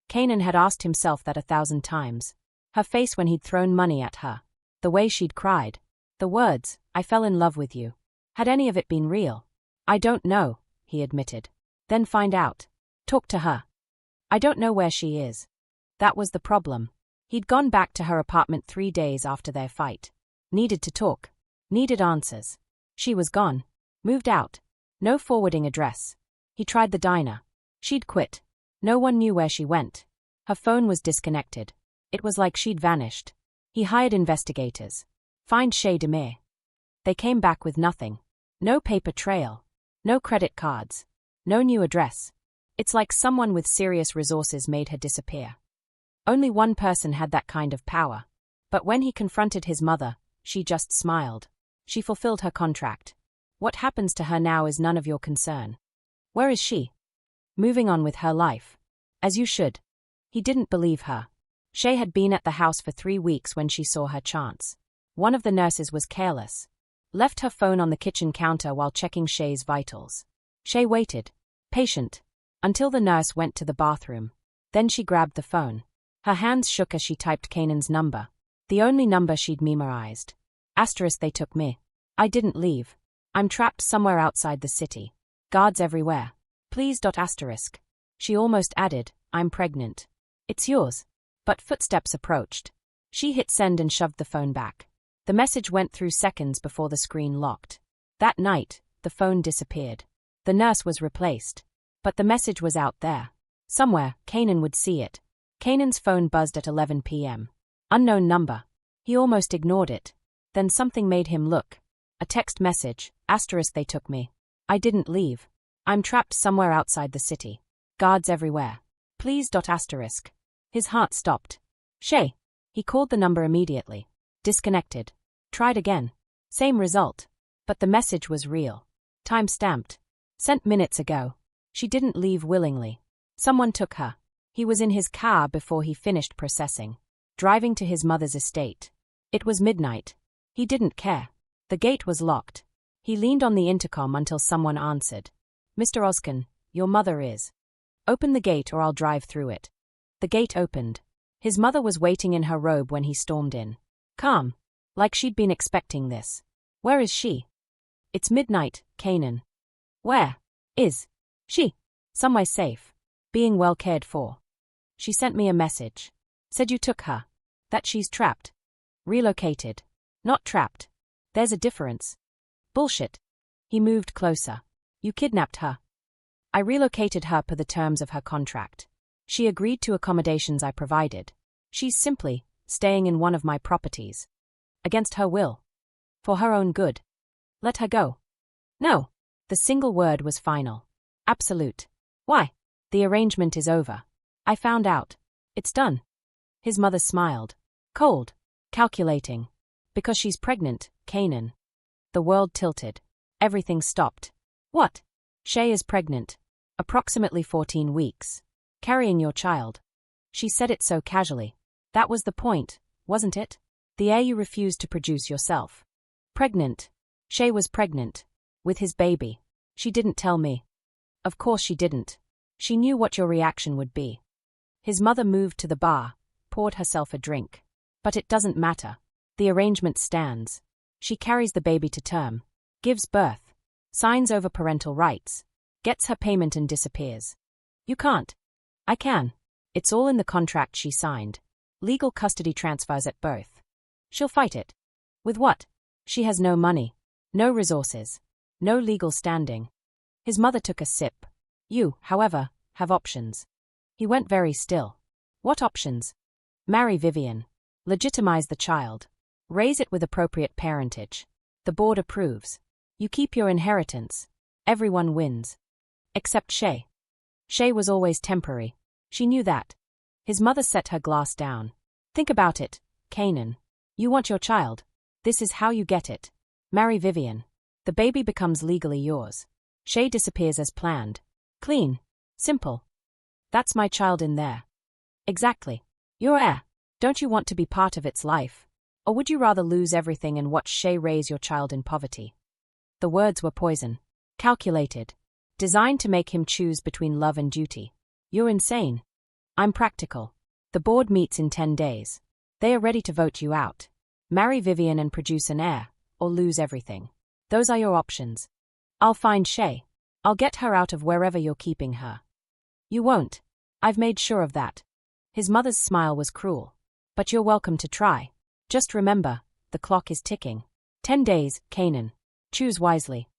Canan had asked himself that 1,000 times. Her face when he'd thrown money at her. The way she'd cried. The words, I fell in love with you. Had any of it been real? I don't know, he admitted. Then find out. Talk to her. I don't know where she is. That was the problem. He'd gone back to her apartment 3 days after their fight. Needed to talk. Needed answers. She was gone. Moved out. No forwarding address. He tried the diner. She'd quit. No one knew where she went. Her phone was disconnected. It was like she'd vanished. He hired investigators. Find Shay DeMay. They came back with nothing. No paper trail. No credit cards. No new address. It's like someone with serious resources made her disappear. Only one person had that kind of power. But when he confronted his mother, she just smiled. She fulfilled her contract. What happens to her now is none of your concern. Where is she? Moving on with her life. As you should. He didn't believe her. Shay had been at the house for 3 weeks when she saw her chance. One of the nurses was careless. Left her phone on the kitchen counter while checking Shay's vitals. Shay waited. Patient. Until the nurse went to the bathroom. Then she grabbed the phone. Her hands shook as she typed Canan's number. The only number she'd memorized. Asterisk they took me. I didn't leave. I'm trapped somewhere outside the city. Guards everywhere. Please. Asterisk. She almost added, I'm pregnant. It's yours. But footsteps approached. She hit send and shoved the phone back. The message went through seconds before the screen locked. That night, the phone disappeared. The nurse was replaced. But the message was out there. Somewhere, Canan would see it. Canan's phone buzzed at 11 p.m. Unknown number. He almost ignored it. Then something made him look. A text message, asterisk they took me. I didn't leave. I'm trapped somewhere outside the city. Guards everywhere. Please. Asterisk. His heart stopped. Shay. He called the number immediately. Disconnected. Tried again. Same result. But the message was real. Time-stamped. Sent minutes ago. She didn't leave willingly. Someone took her. He was in his car before he finished processing. Driving to his mother's estate. It was midnight. He didn't care. The gate was locked. He leaned on the intercom until someone answered. Mr. Ozkan, your mother is. Open the gate or I'll drive through it. The gate opened. His mother was waiting in her robe when he stormed in. Calm. Like she'd been expecting this. Where is she? It's midnight, Canan. Where is she? Somewhere safe. Being well cared for. She sent me a message. Said you took her. That she's trapped. Relocated. Not trapped. There's a difference. Bullshit. He moved closer. You kidnapped her. I relocated her per the terms of her contract. She agreed to accommodations I provided. She's simply staying in one of my properties. Against her will. For her own good. Let her go. No. The single word was final. Absolute. Why? The arrangement is over. I found out. It's done. His mother smiled. Cold. Calculating. Because she's pregnant, Canan. The world tilted. Everything stopped. What? Shay is pregnant. Approximately 14 weeks. Carrying your child. She said it so casually. That was the point, wasn't it? The heir you refused to produce yourself. Pregnant. Shay was pregnant. With his baby. She didn't tell me. Of course she didn't. She knew what your reaction would be. His mother moved to the bar, poured herself a drink. But it doesn't matter. The arrangement stands. She carries the baby to term. Gives birth. Signs over parental rights. Gets her payment and disappears. You can't. I can. It's all in the contract she signed. Legal custody transfers at birth. She'll fight it. With what? She has no money. No resources. No legal standing. His mother took a sip. You, however, have options. He went very still. What options? Marry Vivian. Legitimize the child. Raise it with appropriate parentage. The board approves. You keep your inheritance. Everyone wins. Except Shay. Shay was always temporary. She knew that. His mother set her glass down. Think about it, Canan. You want your child. This is how you get it. Marry Vivian. The baby becomes legally yours. Shay disappears as planned. Clean. Simple. That's my child in there. Exactly. Your heir. Don't you want to be part of its life? Or would you rather lose everything and watch Shay raise your child in poverty? The words were poison. Calculated. Designed to make him choose between love and duty. You're insane. I'm practical. The board meets in 10 days. They are ready to vote you out. Marry Vivian and produce an heir, or lose everything. Those are your options. I'll find Shay. I'll get her out of wherever you're keeping her. You won't. I've made sure of that. His mother's smile was cruel. But you're welcome to try. Just remember, the clock is ticking. 10 days, Canan. Choose wisely.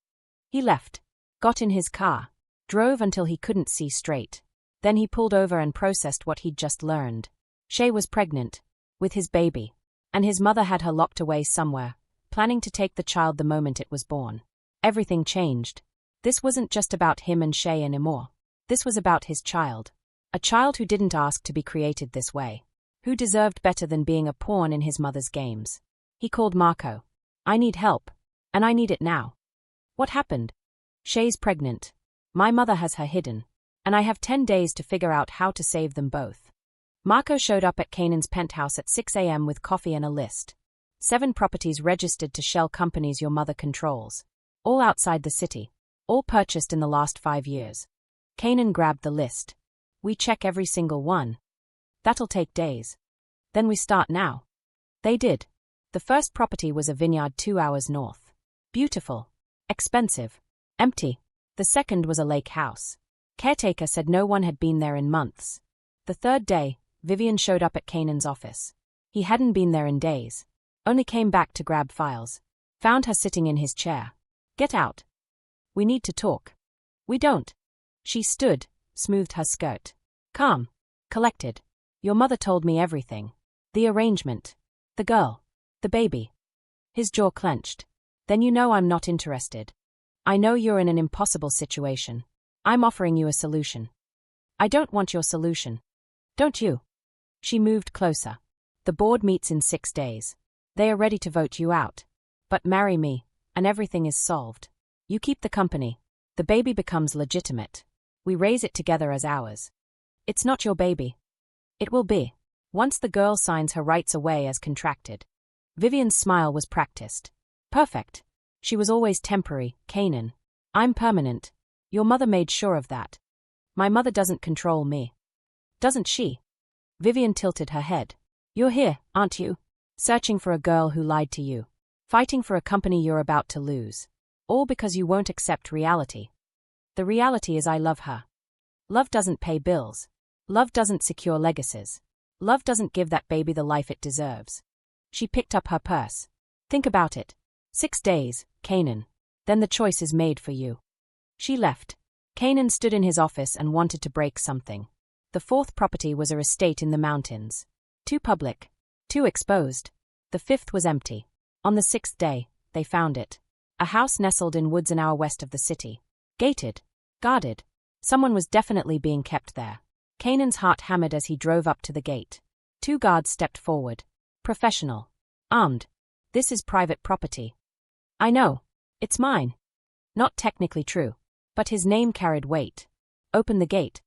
He left. Got in his car. Drove until he couldn't see straight. Then he pulled over and processed what he'd just learned. Shay was pregnant. With his baby. And his mother had her locked away somewhere, planning to take the child the moment it was born. Everything changed. This wasn't just about him and Shay anymore. This was about his child. A child who didn't ask to be created this way. Who deserved better than being a pawn in his mother's games. He called Marco. I need help. And I need it now. What happened? Shay's pregnant. My mother has her hidden. And I have 10 days to figure out how to save them both. Marco showed up at Canan's penthouse at 6 a.m. with coffee and a list. 7 properties registered to shell companies your mother controls. All outside the city. All purchased in the last 5 years. Canan grabbed the list. We check every single one. That'll take days. Then we start now. They did. The first property was a vineyard 2 hours north. Beautiful. Expensive. Empty. The second was a lake house. Caretaker said no one had been there in months. The third day, Vivian showed up at Canan's office. He hadn't been there in days. Only came back to grab files. Found her sitting in his chair. Get out. We need to talk. We don't. She stood, smoothed her skirt. Calm. Collected. Your mother told me everything. The arrangement. The girl. The baby. His jaw clenched. Then you know I'm not interested. I know you're in an impossible situation. I'm offering you a solution. I don't want your solution. Don't you? She moved closer. The board meets in 6 days. They are ready to vote you out. But marry me, and everything is solved. You keep the company. The baby becomes legitimate. We raise it together as ours. It's not your baby. It will be. Once the girl signs her rights away as contracted. Vivian's smile was practiced. Perfect. She was always temporary, Canan. I'm permanent. Your mother made sure of that. My mother doesn't control me. Doesn't she? Vivian tilted her head. You're here, aren't you? Searching for a girl who lied to you. Fighting for a company you're about to lose. All because you won't accept reality. The reality is I love her. Love doesn't pay bills. Love doesn't secure legacies. Love doesn't give that baby the life it deserves. She picked up her purse. Think about it. 6 days, Canan. Then the choice is made for you. She left. Canan stood in his office and wanted to break something. The 4th property was a estate in the mountains. Too public. Too exposed. The 5th was empty. On the 6th day, they found it. A house nestled in woods an hour west of the city. Gated. Guarded. Someone was definitely being kept there. Canan's heart hammered as he drove up to the gate. 2 guards stepped forward. Professional. Armed. This is private property. I know. It's mine. Not technically true. But his name carried weight. Open the gate.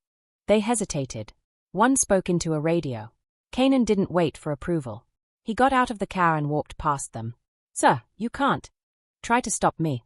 They hesitated. One spoke into a radio. Canan didn't wait for approval. He got out of the car and walked past them. Sir, you can't. Try to stop me.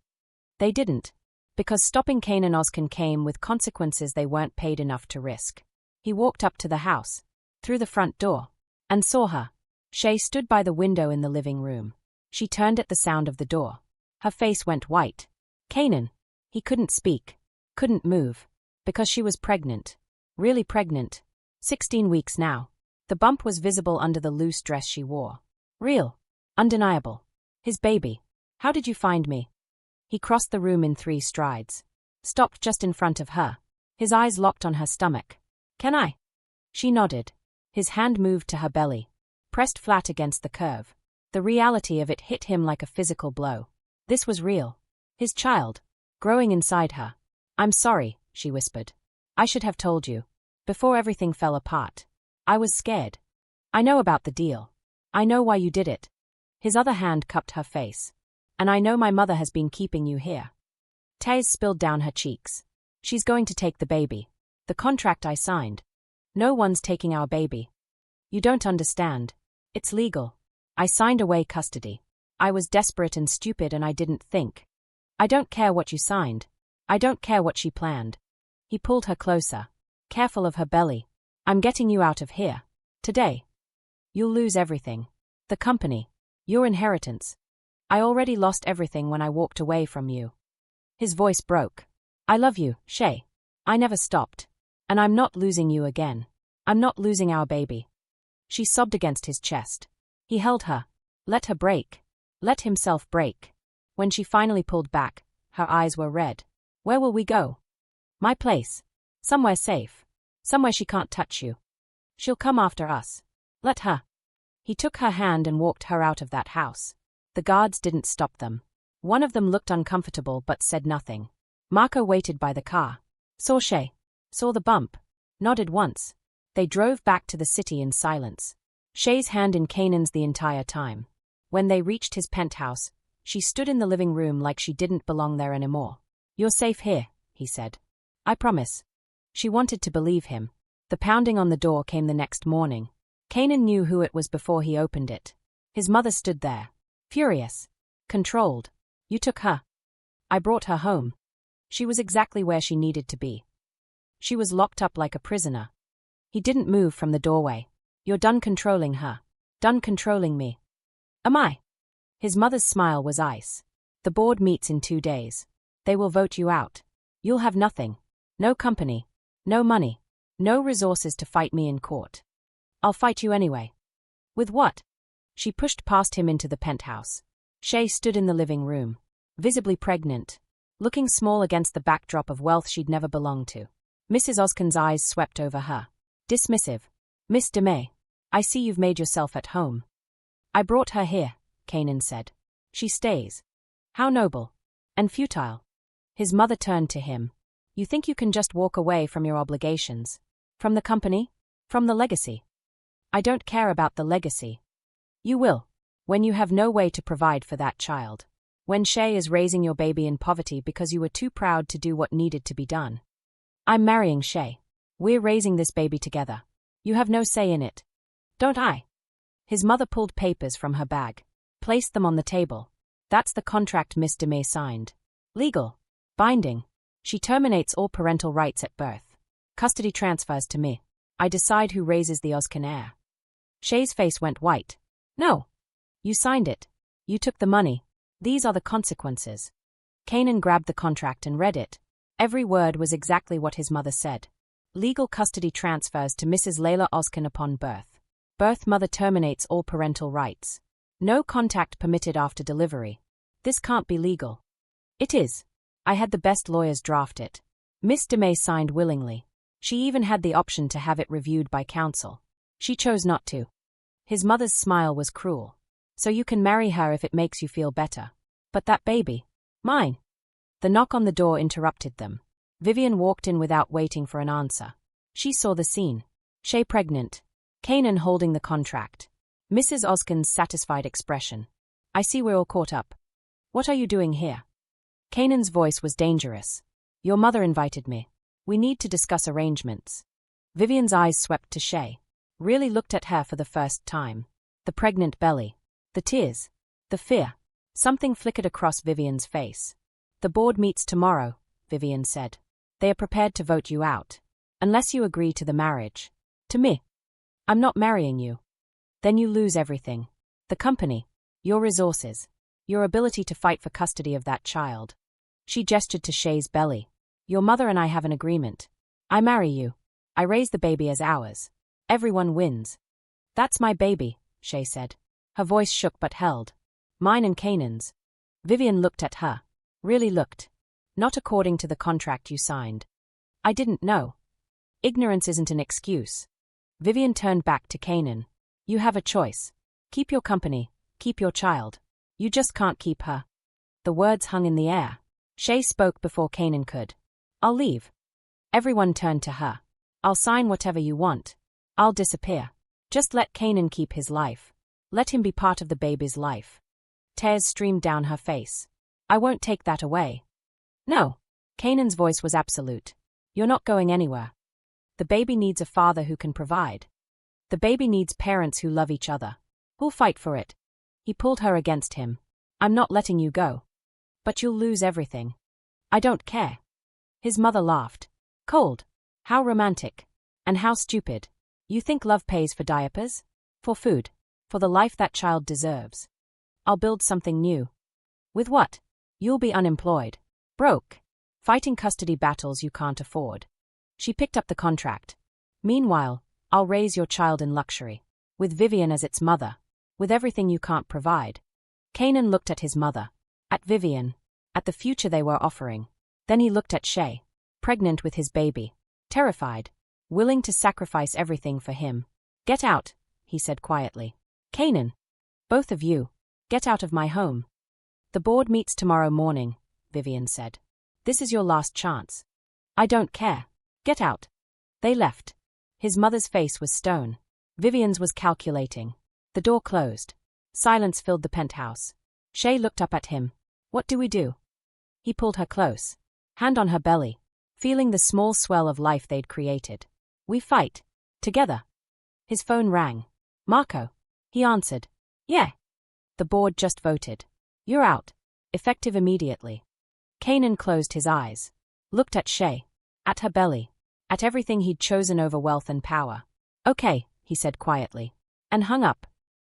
They didn't. Because stopping Canan Ozkan came with consequences they weren't paid enough to risk. He walked up to the house, through the front door, and saw her. Shay stood by the window in the living room. She turned at the sound of the door. Her face went white. Canan. He couldn't speak. Couldn't move. Because she was pregnant. Really pregnant. 16 weeks now. The bump was visible under the loose dress she wore. Real. Undeniable. His baby. How did you find me? He crossed the room in 3 strides. Stopped just in front of her. His eyes locked on her stomach. Can I? She nodded. His hand moved to her belly. Pressed flat against the curve. The reality of it hit him like a physical blow. This was real. His child. Growing inside her. I'm sorry, she whispered. I should have told you. Before everything fell apart. I was scared. I know about the deal. I know why you did it. His other hand cupped her face. And I know my mother has been keeping you here. Tears spilled down her cheeks. She's going to take the baby. The contract I signed. No one's taking our baby. You don't understand. It's legal. I signed away custody. I was desperate and stupid and I didn't think. I don't care what you signed. I don't care what she planned. He pulled her closer. Careful of her belly. I'm getting you out of here. Today. You'll lose everything. The company. Your inheritance. I already lost everything when I walked away from you. His voice broke. I love you, Shay. I never stopped. And I'm not losing you again. I'm not losing our baby. She sobbed against his chest. He held her. Let her break. Let himself break. When she finally pulled back, her eyes were red. Where will we go? My place. Somewhere safe. Somewhere she can't touch you. She'll come after us. Let her. He took her hand and walked her out of that house. The guards didn't stop them. One of them looked uncomfortable but said nothing. Marco waited by the car. Saw Shay. Saw the bump. Nodded once. They drove back to the city in silence. Shay's hand in Canan's the entire time. When they reached his penthouse, she stood in the living room like she didn't belong there anymore. You're safe here, he said. I promise. She wanted to believe him. The pounding on the door came the next morning. Canan knew who it was before he opened it. His mother stood there. Furious. Controlled. You took her. I brought her home. She was exactly where she needed to be. She was locked up like a prisoner. He didn't move from the doorway. You're done controlling her. Done controlling me. Am I? His mother's smile was ice. The board meets in 2 days. They will vote you out. You'll have nothing. No company. No money. No resources to fight me in court. I'll fight you anyway. With what? She pushed past him into the penthouse. Shay stood in the living room. Visibly pregnant. Looking small against the backdrop of wealth she'd never belonged to. Mrs. Ozkan's eyes swept over her. Dismissive. Miss DeMay. I see you've made yourself at home. I brought her here, Canan said. She stays. How noble. And futile. His mother turned to him. You think you can just walk away from your obligations? From the company? From the legacy? I don't care about the legacy. You will. When you have no way to provide for that child. When Shay is raising your baby in poverty because you were too proud to do what needed to be done. I'm marrying Shay. We're raising this baby together. You have no say in it. Don't I? His mother pulled papers from her bag. Placed them on the table. That's the contract Miss DeMay signed. Legal. Binding. She terminates all parental rights at birth. Custody transfers to me. I decide who raises the Ozkan heir. Shay's face went white. No. You signed it. You took the money. These are the consequences. Canan grabbed the contract and read it. Every word was exactly what his mother said. Legal custody transfers to Mrs. Leyla Ozkan upon birth. Birth mother terminates all parental rights. No contact permitted after delivery. This can't be legal. It is. I had the best lawyers draft it. Miss DeMay signed willingly. She even had the option to have it reviewed by counsel. She chose not to. His mother's smile was cruel. So you can marry her if it makes you feel better. But that baby. Mine. The knock on the door interrupted them. Vivian walked in without waiting for an answer. She saw the scene. Shay pregnant. Canan holding the contract. Mrs. Ozkan's satisfied expression. I see we're all caught up. What are you doing here? Canan's voice was dangerous. Your mother invited me. We need to discuss arrangements. Vivian's eyes swept to Shay. Really looked at her for the first time. The pregnant belly. The tears. The fear. Something flickered across Vivian's face. The board meets tomorrow, Vivian said. They are prepared to vote you out. Unless you agree to the marriage. To me. I'm not marrying you. Then you lose everything. The company. Your resources. Your ability to fight for custody of that child. She gestured to Shay's belly. Your mother and I have an agreement. I marry you. I raise the baby as ours. Everyone wins. That's my baby, Shay said. Her voice shook but held. Mine and Canan's. Vivian looked at her. Really looked. Not according to the contract you signed. I didn't know. Ignorance isn't an excuse. Vivian turned back to Canan. You have a choice. Keep your company, keep your child. You just can't keep her. The words hung in the air. Shay spoke before Canan could. I'll leave. Everyone turned to her. I'll sign whatever you want. I'll disappear. Just let Canan keep his life. Let him be part of the baby's life. Tears streamed down her face. I won't take that away. No. Canan's voice was absolute. You're not going anywhere. The baby needs a father who can provide. The baby needs parents who love each other. Who'll fight for it? He pulled her against him. I'm not letting you go. But you'll lose everything. I don't care. His mother laughed. Cold. How romantic. And how stupid. You think love pays for diapers? For food. For the life that child deserves. I'll build something new. With what? You'll be unemployed. Broke. Fighting custody battles you can't afford. She picked up the contract. Meanwhile, I'll raise your child in luxury. With Vivian as its mother. With everything you can't provide. Canan looked at his mother. At Vivian. At the future they were offering. Then he looked at Shay. Pregnant with his baby. Terrified. Willing to sacrifice everything for him. Get out, he said quietly. Canan. Both of you. Get out of my home. The board meets tomorrow morning, Vivian said. This is your last chance. I don't care. Get out. They left. His mother's face was stone. Vivian's was calculating. The door closed. Silence filled the penthouse. Shay looked up at him. What do we do? He pulled her close. Hand on her belly. Feeling the small swell of life they'd created. We fight. Together. His phone rang. Marco. He answered. Yeah. The board just voted. You're out. Effective immediately. Canan closed his eyes. Looked at Shay. At her belly. At everything he'd chosen over wealth and power. Okay, he said quietly. And hung up.